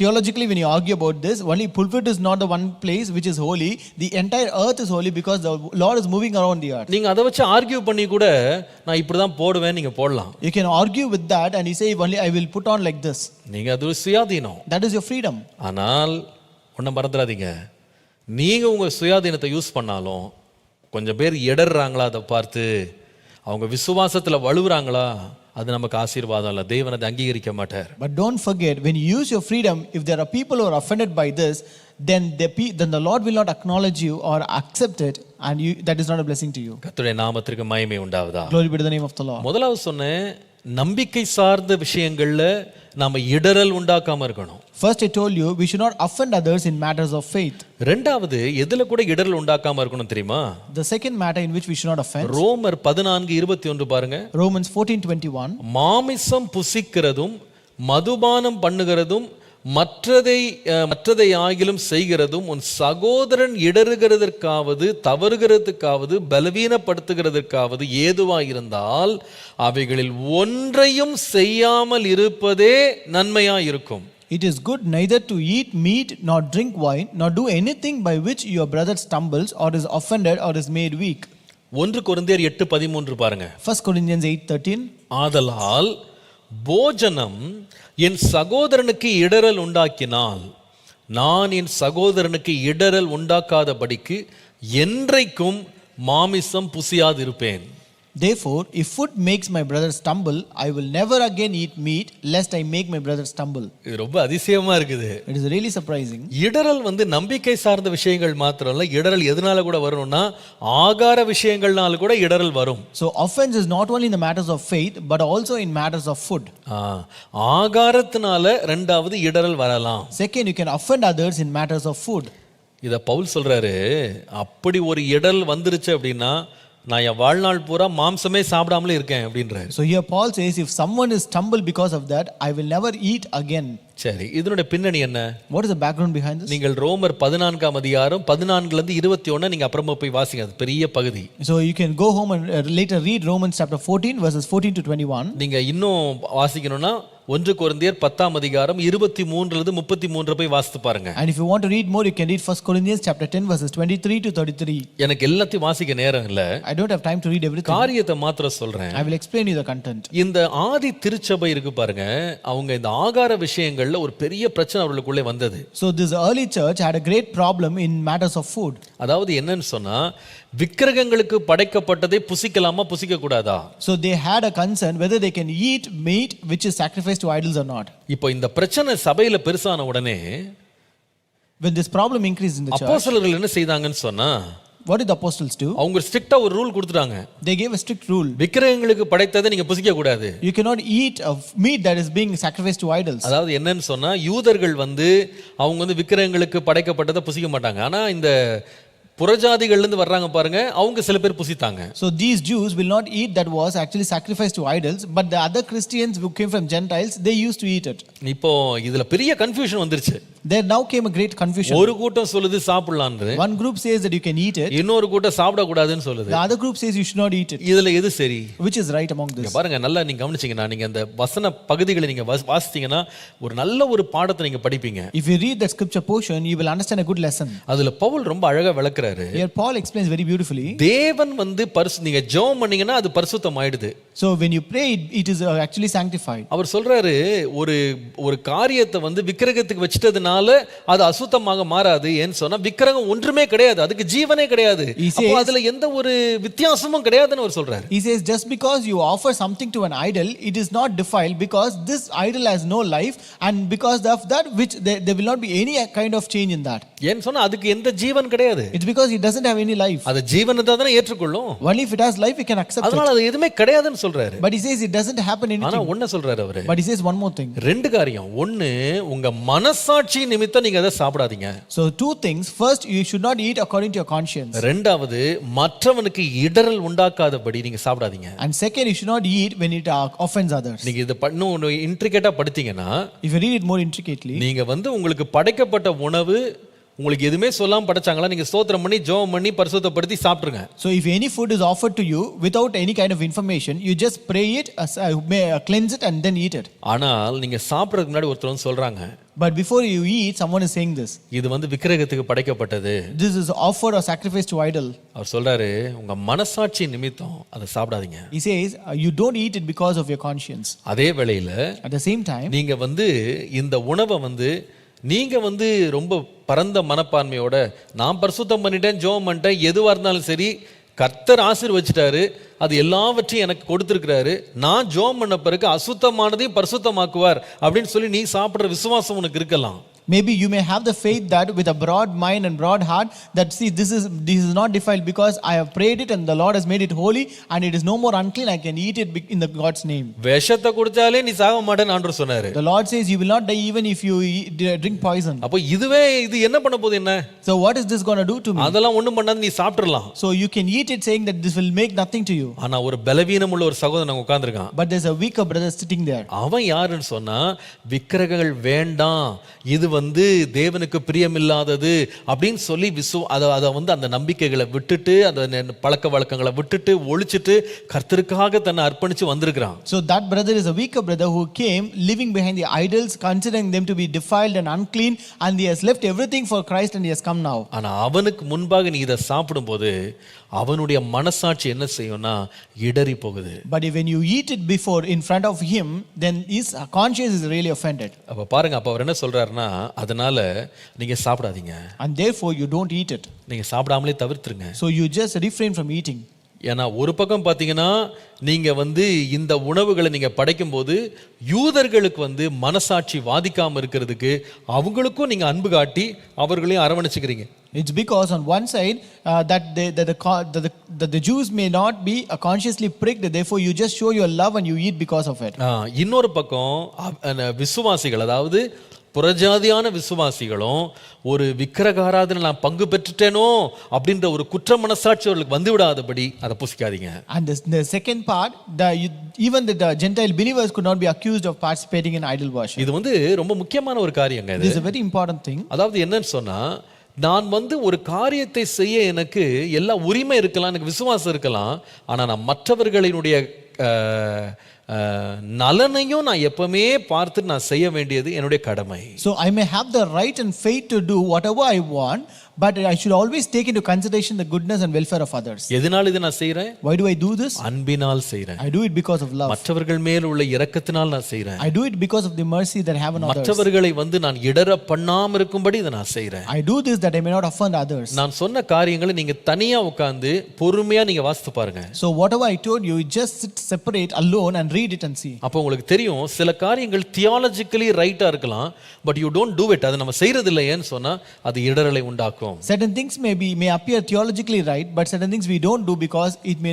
theologically when you argue about this, only pulpit is not the one place which is holy. The entire earth is holy because the Lord is moving around the earth. நீங்க அதை வச்சு argue பண்ணி கூட நான் இப்படிதான் போடுவேன் நீங்க போடலாம். You can argue with that and you say only I will put on like this. நீங்க அது ஒரு சுயாதீனம். That is your freedom. ஆனால் ஒன்றும் மறந்துடாதீங்க, நீங்க உங்க சுயாதீனத்தை யூஸ் பண்ணாலும் கொஞ்சம் பேர் இடர்றாங்களா அதை பார்த்து, அவங்க விசுவாசத்துல வலுவுறாங்களா, அது நமக்கு ஆசீர்வாதம் இல்லை, தேவன் அதை அங்கீகரிக்க மாட்டார். But don't forget, when you use your freedom, if there are people who are offended by this, then the Lord will not acknowledge you or accept it, and that is not a blessing to you. கர்த்தருடைய நாமத்திற்கு மகிமை உண்டாவதா. Glory be to the name of the Lord. முதலாவது சொன்னேன், நம்பிக்கை சார்ந்த விஷயங்கள்ல நாம இடரல் உண்டாக்காம இருக்கணும். First I told you we should not offend others in matters of faith. ரெண்டாவது எதுல கூட இடரல் உண்டாக்காம இருக்கணும் தெரியுமா? The second matter in which we should not offend. ரோமர் 14:21 பாருங்க. Romans 14:21. மாமிசம் புசிக்கிறதும் மதுபானம் பண்ணுகிறதும் மற்றதை ஆகிலும் செய்கிறதும் உன் சகோதரன் இடறுகிறதற்காவது தவறுகிறதுக்காவது பலவீனப்படுத்துகிறதற்காவது ஏதுவாயிருந்தால் அவைகளில் ஒன்றையும் செய்யாமல் இருப்பதே நன்மையா இருக்கும். It is good neither to eat meat nor drink wine nor do anything by which your brother stumbles or is offended or is made weak. 1 கொரிந்தியர் 8:13 பாருங்க. 1 Corinthians 8:13. ஆதலால் போஜனம் என் சகோதரனுக்கு இடரல் உண்டாக்கினால் நான் என் சகோதரனுக்கு இடரல் உண்டாக்காதபடிக்கு என்றைக்கும் மாமிசம் புசியாதிருப்பேன். Therefore, if food makes my brother stumble, I will never again eat meat, lest I make my brother stumble. இது ரொம்ப அதிசயமா இருக்குது. It is really surprising. இடரல் நம்பிக்கை சார்ந்த விஷயங்கள் மாத்திரம் இல்ல, இடரல் எதனால கூட வரும்னா ஆகார விஷயங்கள்னால கூட இடரல் வரும். So offense is not only in the matters of faith but also in matters of food. ஆகாரத்தினால ரெண்டாவது இடரல் வரலாம். Second, you can offend others in matters of food. இத பவுல் சொல்றாரு, அப்படி ஒரு இடரல் வந்துருச்சு அப்படின்னா நான் என் வாழ்நாள் பூரா மாம்சமே சாப்பிடாமலே இருக்கேன் அப்படின்றாரு. So here Paul says if someone is stumbled because of that, I will never eat again. சரி, இதனுடைய பின்னணி என்ன? What is the background behind this? நீங்கள் ரோமர் 14:14 21 நீங்க அப்புறமா போய் வாசிங்க, அது பெரிய பகுதி. So you can go home and later read Romans chapter 14 verses 14 to 21. நீங்க இன்னும் வாசிக்கணும்னா 1 கொரிந்தியர் 10:23 போய் வாசித்து பாருங்க. And if you want to read more, you can read 1 Corinthians chapter 10 verses 23 to 33. எனக்கு எல்லாத்தையும் வாசிக்க நேரம் இல்ல. I don't have time to read everything. காரியத்தை மாத்திரம் சொல்றேன். I will explain you the content. இந்த ஆதி திருச்சபை இருக்கு பாருங்க, அவங்க இந்த ஆகார விஷயங்கள்ல ஒரு பெரிய பிரச்சனை அவர்களுக்குள்ளே வந்தது. So this early church had a great problem in matters of food. அதாவது என்னன்னு சொன்னா, விக்கிரகங்களுக்கு படைக்கப்பட்டதை புசிக்கலாமா புசிக்க கூடாதா? So they had a concern whether they can eat meat which is sacrificed to idols or not. இப்போ இந்த பிரச்சனை சபையில பெருசான உடனே When this problem increased in the church, அப்போஸ்தலர்கள் என்ன செய்தாங்கன்னு சொன்னா, what did the apostles do? அவங்க ஸ்ட்ரிக்ட்டா ஒரு ரூல் கொடுத்துட்டாங்க. They gave a strict rule. விக்கிரகங்களுக்கு படைத்ததை நீங்க புசிக்க கூடாது. You cannot eat of meat that is being sacrificed to idols. அதாவது என்னன்னு சொன்னா, யூதர்கள் அவங்க விக்கிரகங்களுக்கு படைக்கப்பட்டதை புசிக்க மாட்டாங்க. ஆனா இந்த புறஜாதிகள்ல இருந்து வர்றாங்க பாருங்க, அவங்க சில பேர் புசித்தாங்க. So these Jews will not eat that was actually sacrificed to idols, but the other Christians who came from Gentiles, they used to eat it. இப்போ இதுல பெரிய கன்ஃபியூஷன் வந்துருச்சு. There now came a great confusion. ஒரு கூட்டம் சொல்லுது சாப்பிடலாம்னு, One group says that you can eat it, இன்னொரு கூட்டம் சாப்பிட கூடாதுன்னு சொல்லுது. the other group says you should not eat it. இதுல எது சரி? Which is right among this? பாருங்க, நல்லா நீங்க கவனிச்சீங்கன்னா, நீங்க அந்த வசன பகுதிகளை நீங்க வாசிச்சீங்கன்னா ஒரு நல்ல ஒரு பாடத்தை நீங்க படிப்பீங்க. If you read that scripture portion, you will understand a good lesson. அதுல பவுல் ரொம்ப அழகா விளக்குறாரு. Here Paul explains very beautifully. தேவன் நீங்க ஜெபம் பண்ணீங்கன்னா அது பரிசுத்தம் ஆயிடுது. So when you pray, it is actually sanctified. அவர் சொல்றாரு, ஒரு காரியத்தை விக்கிரகத்துக்கு வச்சிட்டதுனால அது அசுத்தமாக மாறாது. ஏன்னு சொன்னா விக்கிரகம் ஒன்றுமே கிடையாது, அதுக்கு ஜீவனே கிடையாது. அப்ப அதுல எந்த ஒரு வித்தியாசமும் கிடையாதுன்னு அவர் சொல்றாரு. He says just because you offer something to an idol, it is not defiled because this idol has no life, and because of that which there will not be any kind of change in that. ஏன்னு சொன்னா அதுக்கு எந்த ஜீவன் கிடையாது. It's because it doesn't have any life. அது ஜீவனை தான் ஏற்றுக்கொள்ளும். Only if it has life we can accept அதனால அது எதுமே கிடையாதுன்னு சொல்றாரு. But he says it doesn't happen anything. ஆனா ஒண்ணு சொல்றாரு அவரு. But he says one more thing. ரெண்டு காரியம். ஒன்னு, உங்க மனசாட்சி நிமித்தம் நீங்க அதை சாப்பிடாதீங்க. So two things. First, you should not eat according to your conscience. ரெண்டாவது, மற்றவனுக்கு இடரல் உண்டாக்காதபடி நீங்க சாப்பிடாதீங்க. And second, you should not eat when it offends others. நீங்க இத இன்னும் இன்ட்ரிகேட்டா படித்தீங்கன்னா, if you read it more intricately, நீங்க உங்களுக்கு படைக்கப்பட்ட உணவு உங்களுக்கு எதுவுமே சொல்லாம படைச்சாங்களா, நீங்க ஸ்தோத்திரம் பண்ணி ஜெபம் பண்ணி பரிசுத்தப்படுத்தி சாப்பிட்டுருங்க. So if any food is offered to you without any kind of information, you just pray it, cleanse it and then eat it. ஆனால் நீங்க சாப்பிட்றதுக்கு முன்னாடி ஒருத்தர் வந்து சொல்றாங்க, But before you eat, someone is saying this. இது வந்து விக்கிரகத்துக்கு படைக்கப்பட்டது. This is offered or sacrificed to idol. அவர் சொல்றாரு, உங்க மனசாட்சி நிமித்தம் அதை சாப்பிடாதீங்க. He says, you don't eat it because of your conscience. அதே வேளையில At the same time, நீங்க வந்து இந்த உணவை வந்து நீங்க வந்து ரொம்ப பரந்த மனப்பான்மையோட நான் பரிசுத்தம் பண்ணிட்டேன், ஜெபம் பண்ணிட்டேன், எதுவா இருந்தாலும் சரி கர்த்தர் ஆசீர்வச்சிட்டாரு, அது எல்லாவற்றையும் எனக்கு கொடுத்திருக்கிறாரு, நான் ஜெபம் பண்ண பிறகு அசுத்தமானதையும் பரிசுத்தமாக்குவார் அப்படின்னு சொல்லி நீ சாப்பிடுற விசுவாசம் உனக்கு இருக்கலாம். maybe you may have the faith that with a broad mind and broad heart that see this is not defiled because I have prayed it and the Lord has made it holy and it is no more unclean, I can eat it in the God's name. விஷத்தை குடிச்சாலே நீ சாக மாட்டேன்னு ஆண்டவர் சொன்னாரு. The Lord says you will not die even if you drink poison. அப்போ இது என்ன பண்ண போகுது என்ன? So what is this going to do to me? அதெல்லாம் ஒண்ணும் பண்ணாது, நீ சாப்பிடலாம். So you can eat it saying that this will make nothing to you. ஆனா ஒரு பலவீனம் உள்ள ஒரு சகோதரன் உட்கார்ந்திருக்கான். But there's a weaker brother sitting there. அவன் யாருன்னு சொன்னா, விக்கிரகங்கள் வேண்டாம், இது வந்து தேவனுக்கு பிரியமில்லாதது அப்படின்னு சொல்லி அதை வந்து அந்த நம்பிக்கைகளை விட்டுட்டு அந்த பழக்க வழக்கங்களை விட்டுட்டு ஒழிச்சிட்டு கர்த்தருக்காக தன்னை அர்ப்பணிச்சு வந்திருக்கிறான். So that brother is a weaker brother who came living behind the idols, considering them to be defiled and unclean, and he has left everything for Christ and he has come now. ஆனா அவனுக்கு முன்பாக நீ இதை சாப்பிடும்போது அவனுடைய மனசாட்சி என்ன செய்யும்னா இடறி போகுது. But when you eat it before in front of him, then his conscience is really offended. அப்ப பாருங்க, அப்ப அவர் என்ன சொல்றாருன்னா, அதனால நீங்க சாப்பிடாதீங்க, and therefore you don't eat it. நீங்க சாப்பிடாமலே தவிர்த்துருங்க. So you just refrain from eating. ஏன்னா ஒரு பக்கம் பார்த்தீங்கன்னா நீங்க வந்து இந்த உணவுகளை நீங்க படைக்கும் போது யூதர்களுக்கு வந்து மனசாட்சி வாதிக்காம இருக்கிறதுக்கு அவங்களுக்கும் நீங்க அன்பு காட்டி அவர்களையும் அரவணைச்சுக்கிறீங்க. It's because on one side that the Jews may not be consciously pricked, therefore you just show your love and you eat because of it. இன்னொரு பக்கம் விசுவாசிகள், அதாவது புறஜாதியான விசுவாசிகளும் ஒரு விக்கிரகாராதனை நான் பங்கு பெற்றுட்டேனோ அப்படின்ற ஒரு குற்ற மனசாட்சி அவர்களுக்கு வந்து விடாதபடி அதை புசிக்காதீங்க. And the second part, even the Gentile believers could not be accused of participating in idol worship. இது வந்து ரொம்ப முக்கியமான ஒரு காரியங்க. This is a very important thing. அதாவது என்னன்னு சொன்னா, நான் வந்து ஒரு காரியத்தை செய்ய எனக்கு எல்லா உரிமை இருக்கலாம், எனக்கு விசுவாசம் இருக்கலாம், ஆனா நான் மற்றவர்களினுடைய நலனையும் நான் எப்பவுமே பார்த்து நான் செய்ய வேண்டியது என்னுடைய கடமை. So I may have the right and faith to do whatever I want, but I should always take into consideration the goodness and welfare of others. எதனால இதை நான் செய்றேன்? Why do I do this? அன்பினால் செய்றேன். I do it because of love. மற்றவர்கள் மேல் உள்ள இரக்கத்தினால் நான் செய்றேன். I do it because of the mercy that I have on others. மற்றவர்களை வந்து நான் இடற பண்ணாம இருக்கும்படி இதை நான் செய்றேன். I do this that I may not offend others. நான் சொன்ன காரியங்களை நீங்க தனியா உட்கார்ந்து பொறுமையா நீங்க வாசித்து பாருங்க. So whatever I told you, just sit separate alone and read it and see. அப்போ உங்களுக்கு தெரியும் சில காரியங்கள் தியாலஜிக்கலி ரைட்டா இருக்கலாம், but you don't to it, அதை நம்ம செய்யறது இல்லையேன்னு சொன்னா அது இடறலை உண்டாக்கும். Certain things may appear theologically right, but certain things we don't do because it may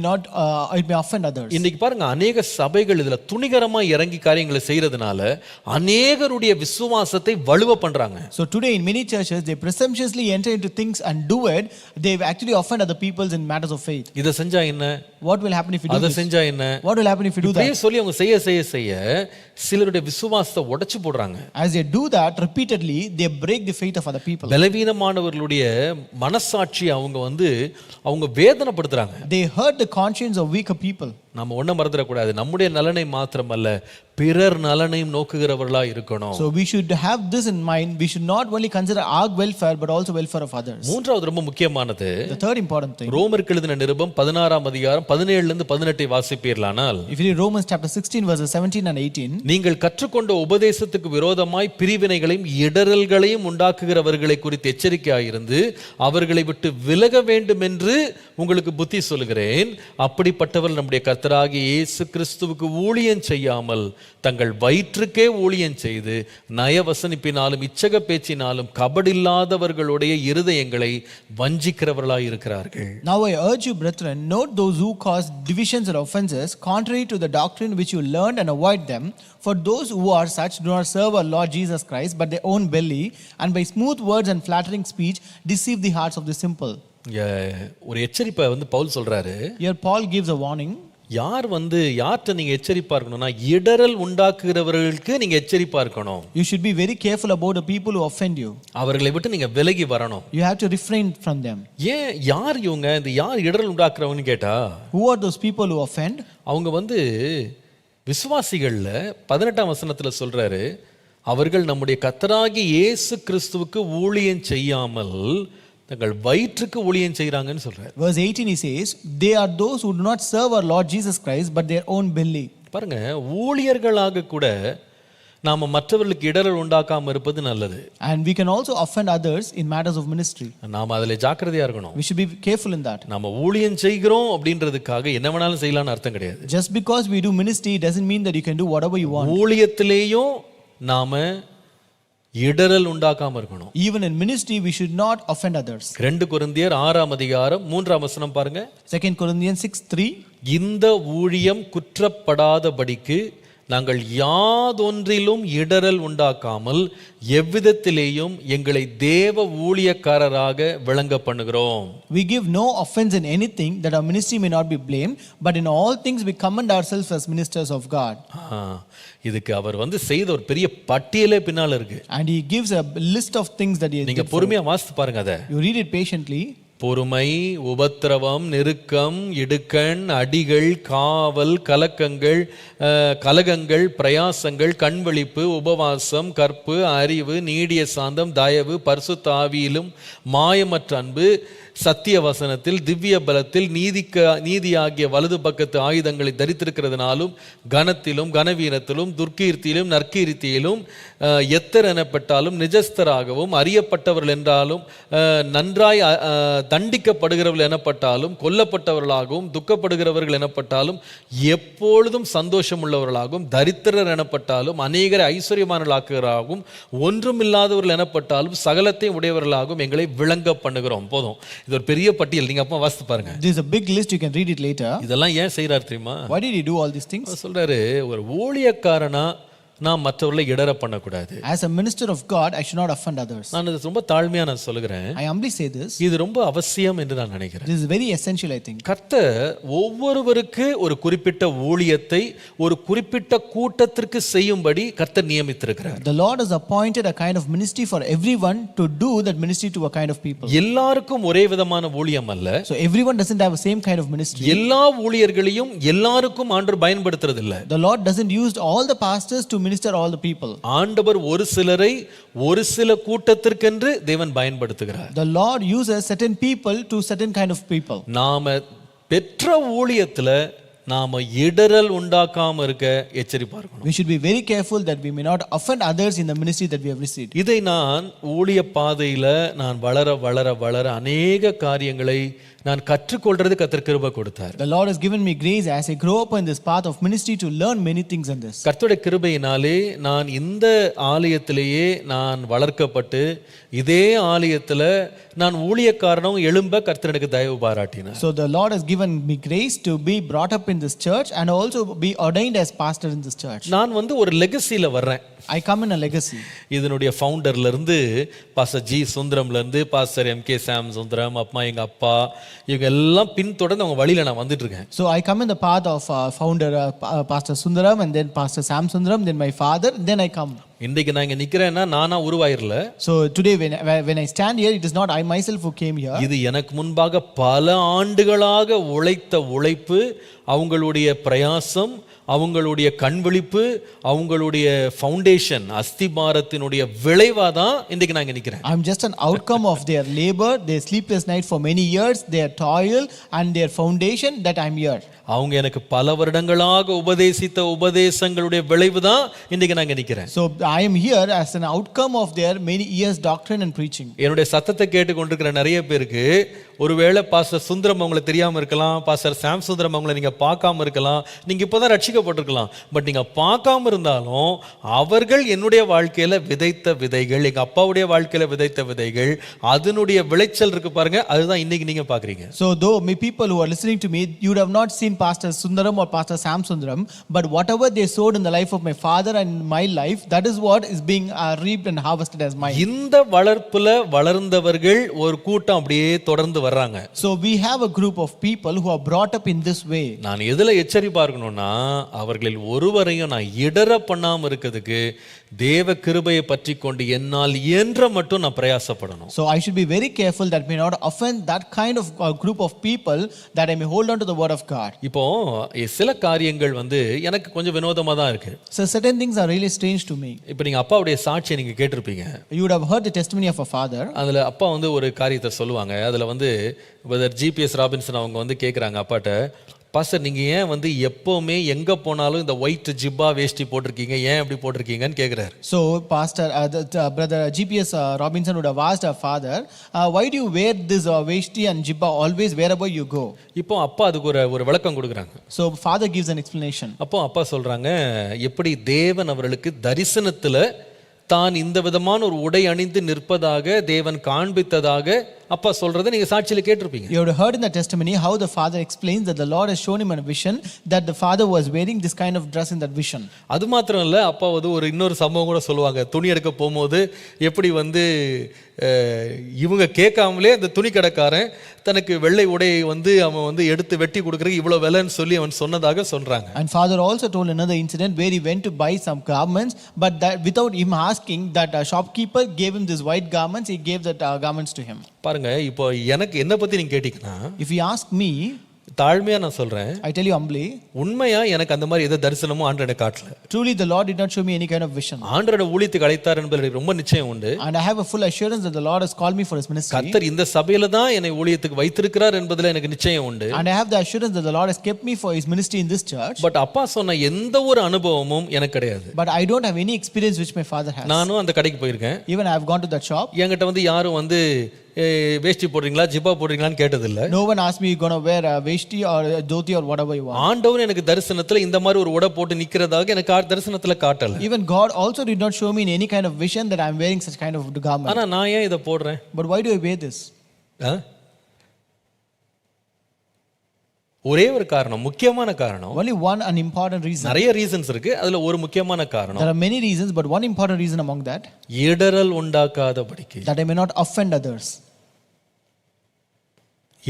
offend others. இன்னைக்கு பாருங்க, அநேக சபைகள் இதுல துணிகரமா இறங்கி காரியங்களை செய்யறதுனால அநேகருடைய விசுவாசத்தை வலுவ பண்றாங்க. So today in many churches they presumptuously enter into things and do it, they actually offend other people in matters of faith. இத செஞ்சா என்ன? What will happen if you do this? அத செஞ்சா என்ன? What will happen if you do that? சொல்லி அவங்க செய்ய சிலருடைய விசுவாசத்தை உடைச்சு போடுறாங்க. As they do that repeatedly, they break the faith of other people. பலவீனமானவர்களுடைய மனசாட்சி அவங்க வேதனைப்படுத்துறாங்க. They hurt the conscience of weaker people. நாம ஒண்ண மறந்துடக்கூடாது, நம்முடைய நலனை மாத்திரமல்ல பிறர் நலனையும் நோக்குகிறவர்களா இருக்கணும். So we should have this in mind. We should not only consider our welfare but also welfare of others. மூன்றாவது ரொம்ப முக்கியமானது, the third important thing, ரோமருக்கு எழுதின நிருபம் 16ஆம் அதிகாரம் 17 இருந்து 18 வாசிப்பீர்களானால், if you read Romans chapter 16 verses 17 and 18, நீங்கள் கற்றுக்கொண்ட உபதேசத்துக்கு விரோதமாய் பிரிவினைகளையும் இடறல்களையும் உண்டாக்குகிறவர்களை குறித்து எச்சரிக்கையாயிருந்து அவர்களை விட்டு விலக வேண்டும் என்று உங்களுக்கு புத்தி சொல்கிறேன். அப்படிப்பட்டவர்கள் நம்முடைய கர்த்தராகிய இயேசு கிறிஸ்துவுக்கு ஊழியம் செய்யாமல் தங்கள் வயிற்றுக்கே ஊழியம் செய்து நயவசனிப்பினாலும் இச்சக பேச்சினாலும் கபடில்லாதவர்களுடைய இருதயங்களை வஞ்சிக்கிறவர்களாய் இருக்கிறார்கள். Now I urge you, brethren, note those who cause divisions and offenses contrary to the doctrine which you learned, and avoid them. For those who are such do not serve our Lord Jesus Christ but their own belly, and by smooth words and flattering speech deceive the hearts of the simple. ஒரு எச்சரிப்பை பவுல் சொல்றாரு. Here Paul gives a warning. யார் யார்கிட்ட நீங்க எச்சரிப்பா இருக்கணும்னா இடரல் உண்டாக்குகிறவர்களுக்கு நீங்க எச்சரிப்பா இருக்கணும். You should be very careful about the people who offend you. அவர்களை விட்டு நீங்க விலகி வரணும். You have to refrain from them. ஏன் யார் இவங்க, இந்த யார் இடரல் உண்டாக்குறவங்கன்னு கேட்டா, Who are those people who offend? அவங்க விசுவாசிகள்ல 18ஆம் வசனத்துல சொல்றாரு, அவர்கள் நம்முடைய கர்த்தராகிய இயேசு கிறிஸ்துவுக்கு ஊழியம் செய்யாமல் தங்கள் வயிற்றுக்கு ஊழியம் செய்றாங்கன்னு சொல்றாரு. Verse 18 he says, they are those who do not serve our Lord Jesus Christ but their own belly. பாருங்க, ஊழியர்களாக கூட நாம மற்றவர்களுக்கு இடரல் உண்டாக்காம இருப்பது நல்லது. And we can also offend others in matters of ministry. நாம அதிலே ஜாக்கிரதையா இருக்கணும். We should be careful in that. நாம ஊழியம் செய்கிறோம் அப்படின்றதுக்காக என்ன வேணாலும் செய்யலாம்னு அர்த்தம் கிடையாது. Just because we do ministry doesn't mean that you can do whatever you want. ஊழியத்திலேயும் நாம இடரல் உண்டாக்காம இருக்கணும். Even in ministry we should not offend others. 2 கொரிந்தியர் 6ஆம் அதிகாரம் 3ஆம் வசனம் பாருங்க. 2 Corinthians 6:3 இந்த ஊழியம் குற்றப்படாதபடிக்கு நாங்கள் யாதொன்றிலும் இடரல் உண்டாக்காமல் எவ்விதத்திலேயும் எங்களை தேவ ஊழியக்காரராக விளங்க பண்ணுகிறோம். We give no offense in anything that our ministry may not be blamed, but in all things we commend ourselves as ministers of God. இதுக்கு அவர் செய்த ஒரு பெரிய பட்டியலே பின்னால இருக்கு. And he gives a list of things that he நீங்க பொறுமையா வாசித்து பாருங்க அத. You read it patiently. பொறுமை, உபத்திரவம், நெருக்கம், இடுக்கண், அடிகள், காவல், கலகங்கள், பிரயாசங்கள், கண்விழிப்பு, உபவாசம், கற்பு, அறிவு, நீடிய சாந்தம், தயவு, பரிசுத்த ஆவியிலும் மாயமற்ற அன்பு, சத்திய வசனத்தில், திவ்ய பலத்தில், நீதியாகிய வலது பக்கத்து ஆயுதங்களை தரித்திருக்கிறதுனாலும், கனத்திலும், கனவீனத்திலும், துர்க்கீர்த்தியிலும், நற்கீர்த்தியிலும், எத்தர் எனப்பட்டாலும், நிஜஸ்தராகவும், அறியப்பட்டவர்கள் என்றாலும், நன்றாய் தண்டிக்கப்படுகிறவர்கள் எனப்பட்டாலும், கொல்லப்பட்டவர்களாகவும், துக்கப்படுகிறவர்கள் எனப்பட்டாலும், எப்பொழுதும் சந்தோஷம் உள்ளவர்களாகவும், தரித்திரர் எனப்பட்டாலும், அநேகரை ஐஸ்வர்யமானவர்களாகவும், ஒன்றுமில்லாதவர்கள் எனப்பட்டாலும், சகலத்தை உடையவர்களாகவும் எங்களை விளங்க பண்ணுகிறோம். போதும், இது ஒரு பெரிய பட்டியல். நீங்க அப்பா வாசித்து பாருங்க. This is a big list, you can read it later. இதெல்லாம் ஏன் செய்றார் தெரியுமா? Why did he do all these things? சொல்றாரு, ஒரு ஊழியக்காரனா நான் மற்றவர்களை இடர பண்ணக்கூடாது. As a minister of God, I should not offend others. நான் இது ரொம்ப தாழ்மையா நான் சொல்லுகிறேன். I humbly say this. இது ரொம்ப அவசியம் என்று நான் நினைக்கிறேன். This is very essential, I think. கர்த்தர் ஒவ்வொருவருக்கு ஒரு குறிப்பிட்ட ஊழியத்தை ஒரு குறிப்பிட்ட கூட்டத்திற்கு செய்யும்படி கர்த்தர் நியமித்திருக்கிறார். The Lord has appointed a kind of ministry for everyone to do that ministry to a kind of people. எல்லாருக்கும் ஒரே விதமான ஊழியம் அல்ல. So everyone doesn't have the same kind of ministry. எல்லா ஊழியர்களையும் எல்லாருக்கும் ஆண்டவர் பயன்படுத்துறது இல்ல. The Lord doesn't use all the pastors to minister all the people. ஆண்டவர் ஒரு சிலரை ஒரு சில கூட்டத்திற்கென்று தேவன் பயன்படுத்துகிறார். The Lord uses certain people to certain kind of people. நாம பெற்ற ஊழியத்துல நாம இடரல் உண்டாக்காம இருக்க எச்சரிப்பா இருக்கணும். We should be very careful that we may not offend others in the ministry that we have received. இதை நான் ஊழிய பாதையில நான் வளர வளர வளர அநேக காரியங்களை நான் கற்றுக்கொள்றது கர்த்தர் கிருபை கொடுத்தார். The Lord has given me grace as I grow up in this path of ministry to learn many things in this. கர்த்தருடைய கிருபையினாலே நான் இந்த ஆலயத்திலேயே நான் வளர்க்கப்பட்டு இதே ஆலயத்துல நான் ஊழியக்காரனும் எழும்ப கர்த்தர் எனக்கு தயவு பாராட்டினார். So the Lord has given me grace to be brought up in this church and also be ordained as pastor in this church. நான் ஒரு லெகசில வர்றேன். I come in a legacy. இதனுடைய ஃபவுண்டர்ல இருந்து பாஸ்டர் ஜி சுந்தரம்ல இருந்து பாஸ்டர் எம்கே சாம் சுந்தரம், எங்க அப்பா, இவங்க எல்லாம் பின்தொடர்ந்து அவங்க வழியில நான் வந்துட்டு இருக்கேன். So I come in the path of founder Pastor Sundaram and then Pastor Sam Sundaram, then my father, then I come. இன்றைக்கு நான் இங்க நிக்கிறேன்னா நானா உருவாயிரல. So today when I stand here, it is not I myself who came here. இது எனக்கு முன்பாக பல ஆண்டுகளாக உழைத்த உழைப்பு, அவங்களுடைய பிரயாசம், அவங்களுடைய கண்விழிப்பு, அவங்களுடைய ஃபவுண்டேஷன் அஸ்திபாரத்தினுடைய விளைவா தான் இன்றைக்கு நான் இங்க நிக்கிறேன். I am just an outcome of their labor, their sleepless night for many years, their toil and their foundation that I am here. அவங்க எனக்கு பல வருடங்களாக உபதேசித்த உபதேசங்களுடைய விளைவு தான் இன்றைக்கு நான் இங்க நிக்கிறேன். So I am here as an outcome of their many years doctrine and preaching. என்னுடைய சத்தத்தை கேட்டு கொண்டிருக்கிற நிறைய பேருக்கு ஒருவேளை பாஸ்டர் சுந்தரம் அவங்களை தெரியாம இருக்கலாம், பாஸ்டர் சாம் சுந்தரம் அவங்களை நீங்க பார்க்காம இருக்கலாம், நீங்க இப்பதான் ரட்சிக்கப்பட்டிருக்கலாம். பட் நீங்க பார்க்காம இருந்தாலும் அவர்கள் என்னுடைய வாழ்க்கையில விதைத்த விதைகள், எங்க அப்பாவுடைய வாழ்க்கையில விதைத்த விதைகள், அதனுடைய விளைச்சல் இருக்கு பாருங்க, அதுதான் இன்னைக்கு நீங்க பாக்குறீங்க. So though many people who are listening to me, you would have not seen Pastor Sundaram or Pastor Sam Sundaram, but whatever they sowed in the life of my father and my life, that is what is being reaped and harvested as mine. இந்த வளர்ப்புல வளர்ந்தவர்கள் ஒரு கூட்டம் அப்படியே தொடர்ந்து வர்றாங்க. So we have a group of people who are brought up in this way. நான் எதுல எச்சரிப்பா இருக்கணும்னா, அவர்களில் ஒருவரையும் நான் இடற பண்ணாம இருக்கிறதுக்கு தேவ கிருபையை பற்றி கொண்டு என்னால் இயன்ற மட்டும் நான் பிரயாசப்படணும். So I should be very careful that may not offend that kind of group of people, that I may hold on to the word of God. இப்போ சில காரியங்கள் எனக்கு கொஞ்சம் வினோதமா தான் இருக்கு. So certain things are really strange to me. இப்போ நீங்க அப்பாவுடைய சாட்சியை நீங்க கேட்டிருப்பீங்க. You would have heard the testimony of a father. அதுல அப்பா ஒரு காரியத்தை சொல்லுவாங்க. அதுல பிரதர் ஜிபிஎஸ் ராபின்சன் அவங்க கேட்குறாங்க அப்பாட்ட, பாஸ்டர் நீங்க ஏன் எப்பவுமே எங்க போனாலும் இந்த ஒயிட் ஜிப்பா வேஷ்டி போட்டிருக்கீங்க, ஏன் அப்படி போட்டிருக்கீங்கன்னு கேட்குறாரு. So pastor brother GPS Robinson would have asked our father, why do you wear this veshti and jibba always wherever you go? இப்போ அப்பா அதுக்கு ஒரு விளக்கம் கொடுக்குறாங்க. So father gives an explanation. அப்போ அப்பா சொல்றாங்க, எப்படி தேவன் அவர்களுக்கு தரிசனத்துல தான் இந்த விதமான ஒரு உடை அணிந்து நிற்பதாக தேவன் காண்பித்ததாக அப்பா சொல்றதை நீங்க சாட்சியில கேட்டிருப்பீங்க. You have heard in the testimony how the father explains that the Lord has shown him in a vision that the father was wearing this kind of dress in that vision. அது மாத்திரம் இல்ல, அப்பா இன்னொரு சம்பவம் கூட சொல்லுவாங்க. துணி எடுக்க போகும்போது எப்படி இவங்க கேட்காமலே அந்த துணி கடைக்காரன் தனக்கு வெள்ளை உடையை அவன் எடுத்து வெட்டி கொடுக்கறதுக்கு இவ்வளவு விலைன்னு சொல்லி அவன் சொன்னதாக சொல்றாங்க. And father also told another incident where he went to buy some garments, but that without him asking, that shopkeeper gave him this white garments, he gave that garments to him. பாருங்க, இப்போ எனக்கு என்ன பத்தி நீங்க கேட்டீங்கன்னா, if you ask me, தாழ்மையா நான் சொல்றேன், I tell you humbly, உண்மையா எனக்கு அந்த மாதிரி எதை தரிசனமோ ஆண்டவர் எனக்கு காட்டல. Truly the Lord did not show me any kind of vision. ஆண்டவர் ஊழியத்துக்கு அழைத்தார் என்பது எனக்கு ரொம்ப நிச்சயம் உண்டு. And I have a full assurance that the Lord has called me for his ministry. கர்த்தர் இந்த சபையில தான் என்னை ஊழியத்துக்கு வைத்திருக்கிறார் என்பதுல எனக்கு நிச்சயம் உண்டு. And I have the assurance that the Lord has kept me for his ministry in this church. But அப்பா சொன்ன எந்த ஒரு அனுபவமும் எனக்கு கிடையாது. But I don't have any experience which my father has. நானும் அந்த கடைக்கு போயிருக்கேன். Even I have gone to that shop. என்கிட்ட யாரும் வேஷ்டி போடுறீங்களா ஜிப்பா போடுறீங்களான்னு கேட்டதில்லை. No one asked me you going to wear a veshti or a dhoti or whatever you want. ஆண்டவர் எனக்கு தரிசனத்துல இந்த மாதிரி ஒரு உடை போட்டு நிக்கிறதாக எனக்கு தரிசனத்துல காட்டல. Even God also did not show me in any kind of vision that I am wearing such kind of garment. ஆனா நான் ஏன் இத போடுறேன்? But why do I wear this? ஒரே ஒரு காரணம், முக்கியமான காரணம். Only one an important reason. நிறைய ரீசன்ஸ் இருக்கு, அதுல ஒரு முக்கியமான காரணம். There are many reasons, but one important reason among that, இடறல் உண்டாக்காதபடிக்கு, that I may not offend others.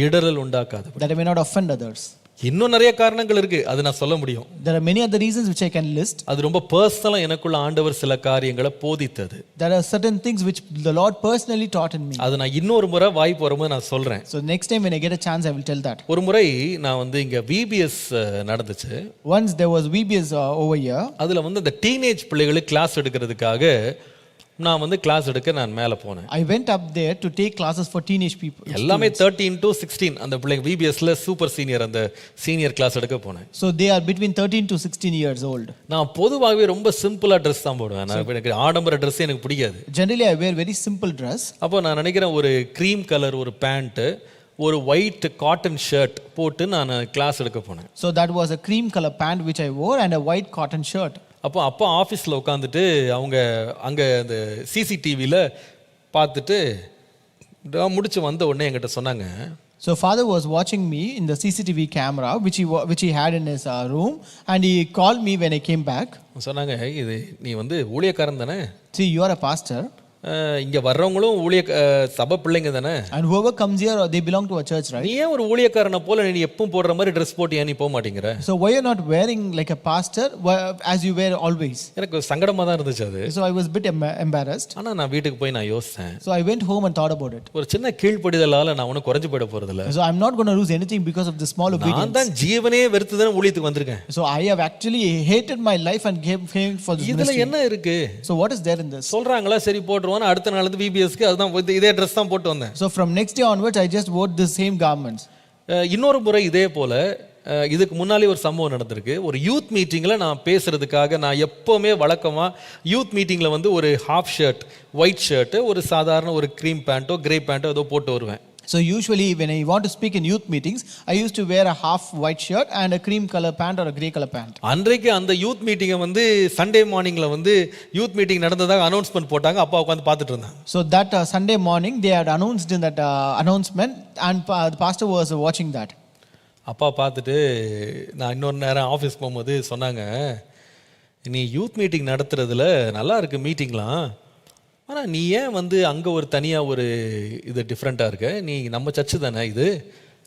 இடறல் உண்டாக்காதபடி, that I may not offend others. இன்னும் நிறைய காரணங்கள் இருக்கு, அது நான் சொல்ல முடியும். There are many other reasons which I can list. அது ரொம்ப பர்சனலா எனக்குள்ள ஆண்டவர் சில காரியங்களை போதித்தது. There are certain things which the Lord personally taught in me. அது நான் இன்னொரு முறை வாய்ப்பு வரும்போது நான் சொல்றேன். So next time when I get a chance I will tell that. ஒரு முறை நான் இங்க VBS நடந்துச்சு. Once there was VBS over here. அதுல அந்த டீனேஜ் பிள்ளைகளுக்கு கிளாஸ் எடுக்கிறதுக்காக நான் கிளாஸ் எடுக்க நான் மேல போனேன். I went up there to take classes for teenage people. எல்லாமே 13 to 16 அந்த பிள்ளைங்க VBSல சூப்பர் சீனியர் அந்த சீனியர் கிளாஸ் எடுக்க போனேன். So they are between 13 to 16 years old. நான் பொதுவாகவே ரொம்ப சிம்பிளா Dress தான் போடுவேன். எனக்கு ஆடம்பர Dress எனக்கு பிடிக்காது. Generally I wear very simple dress. அப்போ நான் நினைக்கிறேன் ஒரு க்ரீம் கலர் ஒரு பேண்ட் ஒரு ஒயிட் காட்டன் ஷர்ட் போட்டு நான் கிளாஸ் எடுக்க போனேன். So that was a cream color pant which I wore and a white cotton shirt. அப்போ அப்பா ஆஃபீஸில் உட்காந்துட்டு அவங்க அங்கே அந்த சிசிடிவியில் பார்த்துட்டு முடிச்சு வந்த உடனே என்கிட்ட சொன்னாங்க. So father was watching me in the CCTV camera which he had in his room, and he called me when I came back. சொன்னாங்க, இது நீ ஊழியக்காரன் தானே? See, you are a pastor. இங்க வர்றவங்களும் சபை பிள்ளைங்க தானே? And whoever comes here they belong to a church, right? நீ ஏன் ஒரு ஊழியக்காரனை போல நீ எப்பவும் போடுற மாதிரி Dress போட்டு ஏன் நீ போக மாட்டேங்கற? So why you not wearing like a pastor as you wear always? எனக்கு சங்கடமா தான் இருந்துச்சு அது. So I was a bit embarrassed. ஆனா நான் வீட்டுக்கு போய் நான் யோசிச்சேன். So I went home and thought about it. ஒரு சின்ன கீழ்ப்படிதலால நான் ஒன்னும் குறைஞ்சு போய்ட போறது இல்ல. So I'm not going to lose anything because of this small obedience. நான் தான் ஜீவனே வெறுத்து தான் ஊழியத்துக்கு வந்திருக்கேன். So I have actually hated my life and came for this ministry. இதுல என்ன இருக்கு? So what is there in this? சொல்றாங்களா சரி போடுறோம், அடுத்த நாள் VBSக்கு அதுதான் இதே Dress தான் போட்டு வந்தேன். So from next day onwards I just wore the same garments. இன்னொரு முறை இதே போல இதுக்கு முன்னாலே ஒரு சம்பவம் நடந்திருக்கு. ஒரு யூத் மீட்டிங்ல நான் பேசுறதுக்காக நான் எப்பவுமே வழக்கமா யூத் மீட்டிங்ல ஒரு ஹாஃப் ஷர்ட் ஒயிட் ஷர்ட் ஒரு சாதாரண ஒரு க்ரீம் பேண்ட்டோ கிரே பேண்ட்டோ ஏதோ போட்டு வருவேன். So usually when I want to speak in youth meetings I used to wear a half white shirt and a cream color pant or a grey color pant. அன்றைக்கு அந்த youth மீட்டிங்கை Sunday மார்னிங்ல youth meeting நடந்ததாக announcement போட்டாங்க. அப்பா உட்கார்ந்து பார்த்துட்டு இருந்தாங்க. So that Sunday morning they had announced in that announcement and the pastor was watching that. அப்பா பார்த்துட்டு நான் இன்னொரு நேரம் ஆஃபீஸ் போகும்போது சொன்னாங்க, நீ யூத் மீட்டிங் நடத்துறதுல நல்லா இருக்கு மீட்டிங்லாம், ஆனா நீ ஏன் வந்து அங்க ஒரு தனியா ஒரு இது டிஃப்ரெண்டா இருக்க, நீ நம்ம சர்ச்சு தானே இது,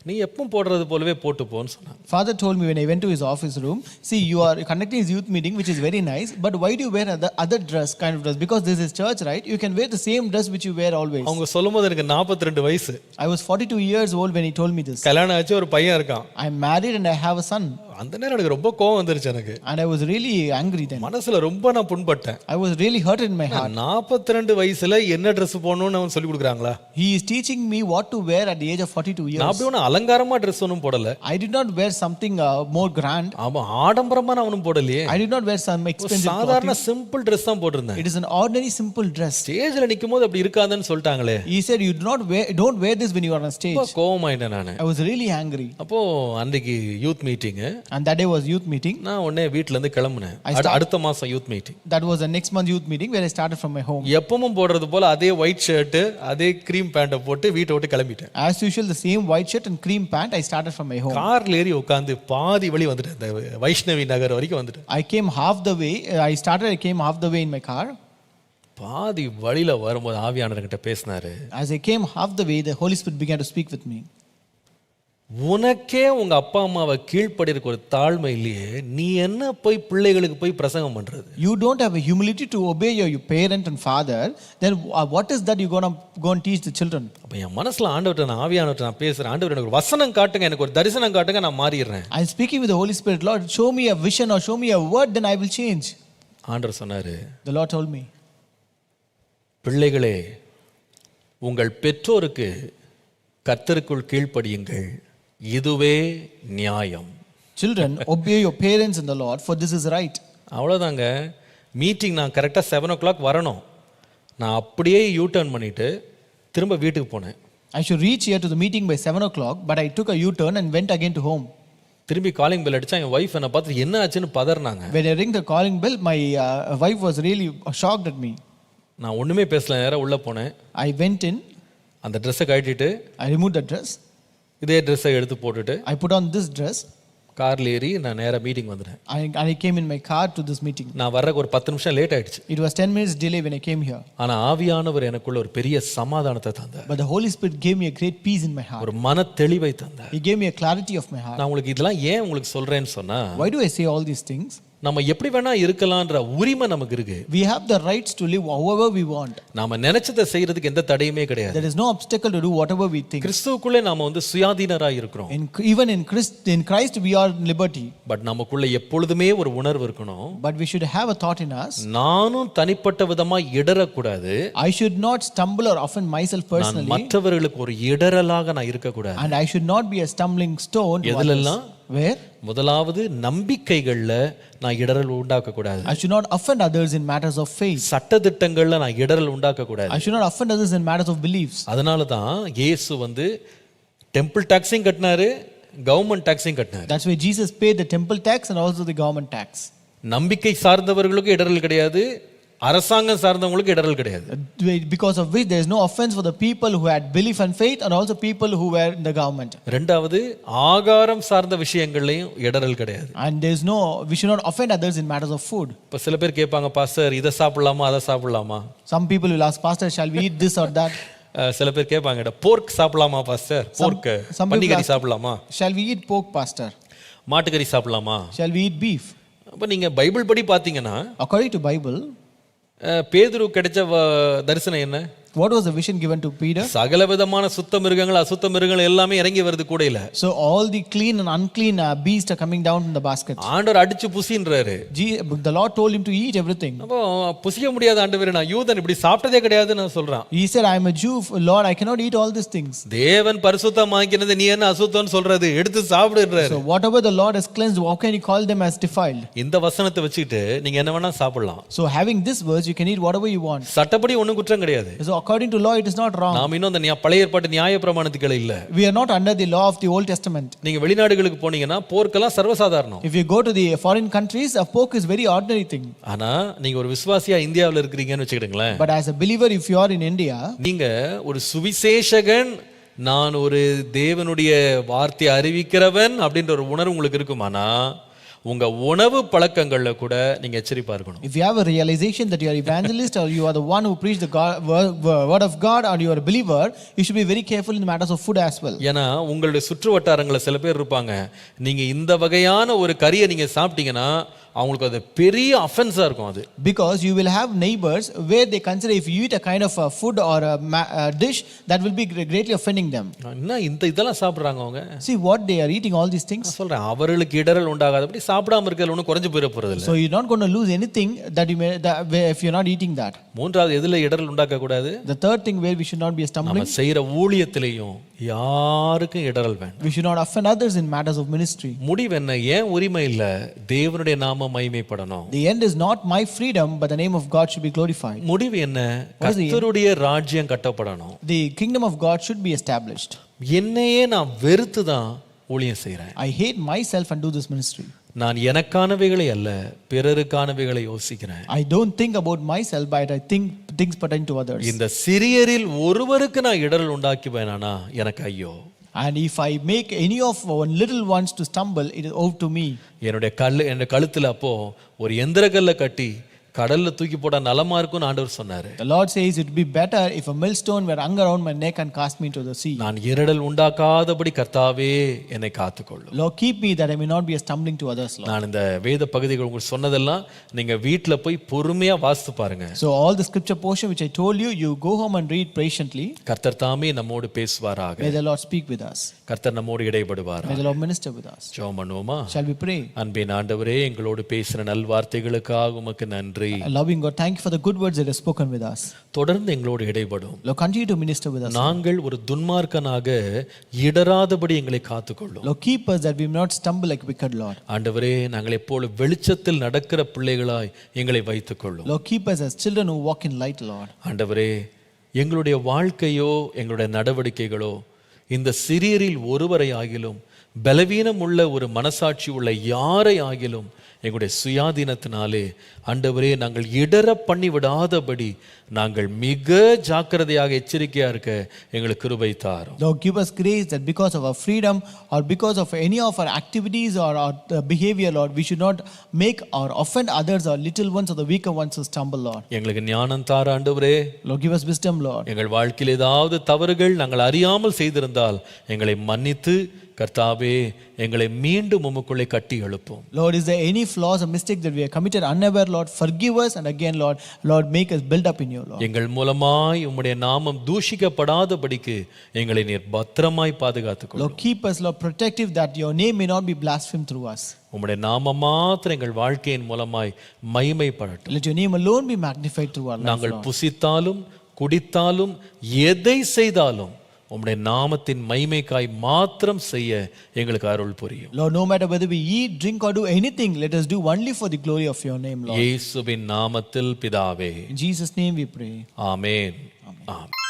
நீ எப்பவும் போடுறது போலவே போட்டு போன்னு சொன்னாங்க. Father told me when I went to his office room, see, you are conducting his youth meeting, which is very nice, but why do you wear other dress, kind of dress? Because this is church, right? You can wear the same dress which you wear always. அவங்க சொல்லும்போது எனக்கு 42 வயசு. I was 42 years old when he told me this. கல்யாணம் ஆச்சு, ஒரு பையன் இருக்கான். I'm married and I have a son. அந்த நேரம் எனக்கு ரொம்ப கோவம் வந்துருச்சு எனக்கு. And I was really angry then. மனசுல ரொம்ப நான் புண்பட்டேன். I was really hurt in my heart. 42 வயசுல என்ன Dress போடணும்னு அவன் சொல்லி கொடுக்குறாங்களா? He is teaching me what to wear at the age of 42 years. நான் அப்படி ஒன்றும் அலங்காரமா Dress ஒன்றும் போடல. I did not wear something more grand. ஆமா, ஆடம்பரமா நான் ஒன்றும் போடலையே. I did not wear some expensive சாதாரண clothing. சிம்பிள் Dress தான் போட்டிருந்தேன். It is an ordinary simple dress. ஸ்டேஜ்ல நிக்கும்போது அப்படி இருக்காதுன்னு சொல்லிட்டாங்களே. He said you don't wear this when you are on stage. ரொம்ப கோவமாயிட்டேன் நானு. I was really angry. அப்போ அன்னைக்கு youth meeting. And that day was youth meeting. நான் உடனே வீட்ல இருந்து கிளம்புனேன். அடுத்த மாசம் youth meeting. That was the next month youth meeting where I started from my home. எப்பவும் போடுறது போல அதே ஒயிட் ஷர்ட், அதே கிரீம் பேண்ட போட்டு வீட்டை விட்டு கிளம்பிட்டேன். As usual, the same white shirt and cream pant. I started from my home. கார்ல ஏறி உட்கார்ந்து பாதி வழி வந்துட்டேன். இந்த வைஷ்ணவி நகர் வரைக்கும் வந்துட்டேன். I came half the way. I came half the way in my car. பாதி வழியில வரும்போது ஆவியானவர் கிட்ட பேசினாரு. As I came half the way, the Holy Spirit began to speak with me. உனக்கே உங்க அப்பா அம்மாவை கீழ்ப்படிறதுக்கு ஒரு தாழ்மை இல்லையே, நீ என்ன போய் பிள்ளைகளுக்கு போய் பிரசங்கம் பண்றது? You don't have a humility to obey your parent and father. Then what is that you gonna go and teach the children? அப்ப என் மனசுல ஆண்டவர்ட்ட, நான் ஆவியானவர்ட்ட நான் பேசுறேன். ஆண்டவர் எனக்கு ஒரு வசனம் காட்டுங்க, எனக்கு ஒரு தரிசனம் காட்டுங்க, நான் மாறிடுறேன். I'm speaking with the Holy Spirit. Lord, show me a vision or show me a word, then I will change. ஆண்டவர் சொன்னாரு, The Lord told me, பிள்ளைகளே, உங்கள் பெற்றோருக்கு கர்த்தருக்குள் கீழ்ப்படியுங்கள், இதுவே நியாயம். children, obey your parents in the Lord, for this is right. அவ்வளோதாங்க. Meeting நான் கரெக்டாக 7 o'clock வரணும். நான் அப்படியே யூ டர்ன் பண்ணிட்டு திரும்ப வீட்டுக்கு போனேன். I should reach here to the meeting by 7 o'clock, but I took a U-turn and went again to home. திரும்பி காலிங் பெல் அடிச்சா என் வைஃப் என்னை பார்த்து என்ன ஆச்சுன்னு பதறினாங்க. When I rang the calling bell, my wife was really shocked at me. நான் ஒன்றுமே பேசல, நேராக உள்ளே போனேன். I went in. அந்த ட்ரெஸ்ஸை கழட்டிட்டு I removed the dress. இதே ட்ரெஸ்ஸை எடுத்து போட்டுட்டு I put on this dress. கார்ல ஏறி நான் நேராக மீட்டிங் வந்துட்டேன். I came in my car to this meeting. நான் வர்றதுக்கு ஒரு 10 நிமிஷம் லேட் ஆயிடுச்சு. It was 10 minutes delay when I came here. ஆனால் ஆவியானவர் எனக்குள்ள ஒரு பெரிய சமாதானத்தை தந்தார். But the Holy Spirit gave me a great peace in my heart. ஒரு மன தெளிவை தந்தார். He gave me a clarity of my heart. நான் உங்களுக்கு இதெல்லாம் ஏன் உங்களுக்கு சொல்றேன்னு சொன்னா, Why do I say all these things? நம்ம எப்படி வேணா இருக்கலாம்ன்ற உரிமை நமக்கு இருக்கு. We have the rights to live however we want. நாம நினைச்சதை செய்யறதுக்கு எந்த தடையுமே கிடையாது. There is no obstacle to do whatever we think. கிறிஸ்துவுக்குள்ளே நாம வந்து சுயாதீனராய் இருக்கிறோம். Even in Christ we are in liberty. But நமக்குள்ள எப்பொழுதுமே ஒரு உணர்வு இருக்கணும். But we should have a thought in us. நானும் தனிப்பட்ட விதமா இடறக்கூடாது. I should not stumble or offend myself personally. மற்றவர்களுக்கு ஒரு இடறலாக நான் இருக்கக்கூடாது. And I should not be a stumbling stone to others. எதுலெல்லாம்? Where? முதலாவது நம்பிக்கைகள்ல நான் இடறல் உண்டாக்க கூடாது. I should not offend others in matters of faith. சட்டதிட்டங்கள்ல நான் இடறல் உண்டாக்க கூடாது. I should not offend others in matters of beliefs. அதனால தான் இயேசு வந்து டெம்பிள் டாக்ஸையும் கட்டினாரு, கவர்மெண்ட் டாக்ஸையும் கட்டினாரு. That's why Jesus paid the temple tax and also the government tax. நம்பிக்கை சார்ந்தவர்களுக்கு இடறல் கிடையாது, அரசாங்கம் சார்ந்தவங்களுக்கு இடறல் கிடையாது. Because of which there is no offense for the people who had belief and faith and also people who were in the government. ரெண்டாவது ஆகாரம் சார்ந்த விஷயங்கள்லயும் இடறல் கிடையாது. And there is no, we should not offend others in matters of food. இப்ப சில பேர் கேட்பாங்க, pastor இதை சாப்பிடலாமா அதை சாப்பிடலாமா? Some people will ask, Pastor, shall we eat this or that? சில பேர் கேட்பாங்க, போர்க் சாப்பிடலாமா பாஸ்டர்? போர்க் பன்னிக்கறி சாப்பிடலாமா? Shall we eat pork, Pastor? மாட்டுக்கறி சாப்பிடலாமா? Shall we eat beef? அப்ப நீங்க பைபிள் படி பாத்தீங்கன்னா, according to Bible, பேதுரு கிடைச்ச தரிசனம் என்ன? What was the vision given to Peter? சகல விதமான சுத்த மிருகங்கள் அசுத்த மிருகங்கள் எல்லாமே இறங்கி வருது கூடையில. So all the clean and unclean beasts are coming down in the basket. ஆண்டவர் அடிச்சு புசின்றாரு. The Lord told him to eat everything. அப்போ புசிக்க முடியாத ஆண்டவரே, நான் யூதன், இப்படி சாப்பிட்டதே கிடையாது நான் சொல்றான். He said, I am a Jew, Lord, I cannot eat all these things. தேவன் பரிசுத்தமாக்கினது நீ என்ன அசுத்தம்னு சொல்றது? எடுத்து சாப்பிடுறாரு. So whatever the Lord has cleansed, how can you call them as defiled? இந்த வசனத்தை வச்சிட்டு நீங்க என்ன வேணா சாப்பிடலாம். So having this verse, you can eat whatever you want. சட்டப்படி ஒண்ணும் குற்றம் கிடையாது. So according to law, it is not wrong. நாம் இன்னும் அந்த பழைய ஏற்பாட்டு நியாய பிரமாணத்துக்கு இல்ல. We are not under the law of the Old Testament. நீங்க வெளிநாடுகளுக்கு போனீங்கன்னா போர்க்கெல்லாம் சர்வசாதாரணம். If you go to the foreign countries, a pork is very ordinary thing. ஆனா நீங்க ஒரு விசுவாசியா இந்தியாவுல இருக்கீங்கன்னு வெச்சுக்கிடுங்களேன். But as a believer, if you are in India, நீங்க ஒரு சுவிசேஷகன், நான் ஒரு தேவனுடைய வார்த்தையை அறிவிக்கிறவன் அப்படின்ற ஒரு உணர்வு உங்களுக்கு இருக்குமானா, உங்க உணவு பழக்கங்கள்ல கூட நீங்க எச்சரிப்பா இருக்கணும். If you have a realization that you are evangelist or you are the one who preach the word of God or you are a believer, you should be very careful in the matters of food as well. ஏன்னா உங்களுடைய சுற்று வட்டாரங்கள சில பேர் இருப்பாங்க, நீங்க இந்த வகையான ஒரு கறியை நீங்க சாப்பிட்டீங்கன்னா அவங்களுக்கு அது பெரிய அஃபென்ஸா இருக்கும். அது Because you will have neighbors where they consider if you eat a kind of a food or a dish that will be greatly offending them. என்ன இதெல்லாம் சாப்பிடுறாங்க அவங்க. See what they are eating, all these things. நான் சொல்றேன், அவர்களுக்கு இடரல் உண்டாகாதபடி சாப்பிடாம இருக்கிறது ஒன்றும் குறைஞ்சு போயிட போறது இல்லை. So you're not going to lose anything that you may if you're not eating that. மூன்றாவது எதுல இடரல் உண்டாக்க கூடாது? The third thing where we should not be stumbling. நம்ம செய்யற ஊழியத்திலேயும் யாருக்கும் இடரல் வேண்டாம். We should not offend others in matters of ministry. முடிவு என்ன? ஏன் உரிமை இல்ல? தேவனுடைய நாமம் மகிமைப்படணும். The end is not my freedom, but the name of God should be glorified. முடிவு என்ன? கர்த்தருடைய ராஜ்யம் கட்டப்படணும். The kingdom of God should be established. என்னையே நான் வெறுத்து தான் ஊழியம் செய்றேன். I hate myself and do this ministry. நான் எனக்கானவைகளை அல்ல, பிறருக்கானவைகளை யோசிக்கிறேன். I don't think about myself, but I think things pertain to others. இந்த சிறியரில் ஒருவருக்கு நான் இடரல் உண்டாக்குவேனானா எனக்கு ஐயோ. And if I make any of one little ones to stumble, it is owed to me. என்னுடைய கழுத்துல அப்போ ஒரு எந்திரக்கல்ல கட்டி கடல்ல தூக்கி போட நலமா இருக்கும்னு ஆண்டவர் சொன்னாரு. The Lord says it would be better if a millstone were hung around my neck and cast me into the sea. நான் இடரல் உண்டாக்காதபடி கர்த்தாவே என்னை காத்துக்கொள்ளும். Lord, keep me that I may not be a stumbling to others, Lord. நான் இந்த வேத பகுதிகள் உங்களுக்கு சொன்னதெல்லாம் நீங்க வீட்ல போய் பொறுமையா வாசித்து பாருங்க. So all the scripture portion which I told you, you go home and read patiently. கர்த்தர் தாமே நம்மோடு பேசுவாராக. May the Lord speak with us. கர்த்தர் நம்மோடு இடைப்படுவாராக. May the Lord minister with us. ஜெபம் பண்ணுவோமா? Shall we pray? அன்பின் ஆண்டவரே, எங்களோடு பேசின நல் வார்த்தைகளுக்காக உமக்கு நன்றி. Loving God, thank you for the good words that have spoken with us. தொடர்ந்து எங்களோடு இடைப்படும். Lord, continue to minister with us. நாங்கள் ஒரு துன்மார்க்கனாக இடராதபடி எங்களை காத்துக்கொள்ளும். Lord, keep us that we may not stumble like wicked, Lord. ஆண்டவரே, நாங்கள் எப்போது வெளிச்சத்தில் நடக்கிற பிள்ளைகளாய் எங்களை வைத்துக்கொள்ளும். Lord, keep us as children who walk in light, Lord. ஆண்டவரே, எங்களுடைய வாழ்க்கையோ எங்களுடைய நடவடிக்கைகளோ இந்த சிறியரில் ஒருவரை ஆகிலும் பலவீனம் உள்ள ஒரு மனசாட்சி உள்ள யாரை ஆகிலும் எங்களுடைய சுயாதீனத்தினாலே ஆண்டவரே நாங்கள் இடர பண்ணி விடாதபடி நாங்கள் மிக ஜாக்கிரதையாக எச்சரிக்கையா இருக்க எங்களுக்கு கிருபை தாரும். Lord, give us grace that because of our freedom or because of any of our activities or our behavior, Lord, we should not make or offend others or little ones or the weaker ones to stumble, Lord. எங்களுக்கு ஞானம் தார ஆண்டவரே. Lord, give us wisdom, Lord. எங்கள் வாழ்க்கையில் ஏதாவது தவறுகள் நாங்கள் அறியாமல் செய்திருந்தால் எங்களை மன்னித்து கர்த்தாவே எங்களை மீண்டும் உமக்குள்ளே கட்டி எழுப்பும். Lord, is there any flaws or mistakes that we have committed unaware, Lord, forgive us, and again, Lord, make us build up in you, Lord. எங்கள் மூலமாய் உம்முடைய நாமம் தூஷிக்கப்படாதபடிக்கு எங்களை நீர் பத்திரமாய் பாதுகாத்துக்கொள்ளும். Lord, keep us, Lord, protective that your name may not be blasphemed through us. உம்முடைய நாமம் மாத்திரம் எங்கள் வாழ்க்கையின் மூலமாய் மகிமைப்படட்டும். Let your name alone be magnified through our life, நாங்கள் Lord. புசித்தாலும் குடித்தாலும் எதை செய்தாலும் உம்முடைய நாமத்தின் மகிமைக்காய் மாத்திரம் செய்ய எங்களுக்கு அருள் புரியும். Lord, no matter whether we eat, drink or do anything, let us do only for the glory of your name, Lord. இயேசுவின் நாமத்தில் பிதாவே. In Jesus' name we pray. Amen. Amen.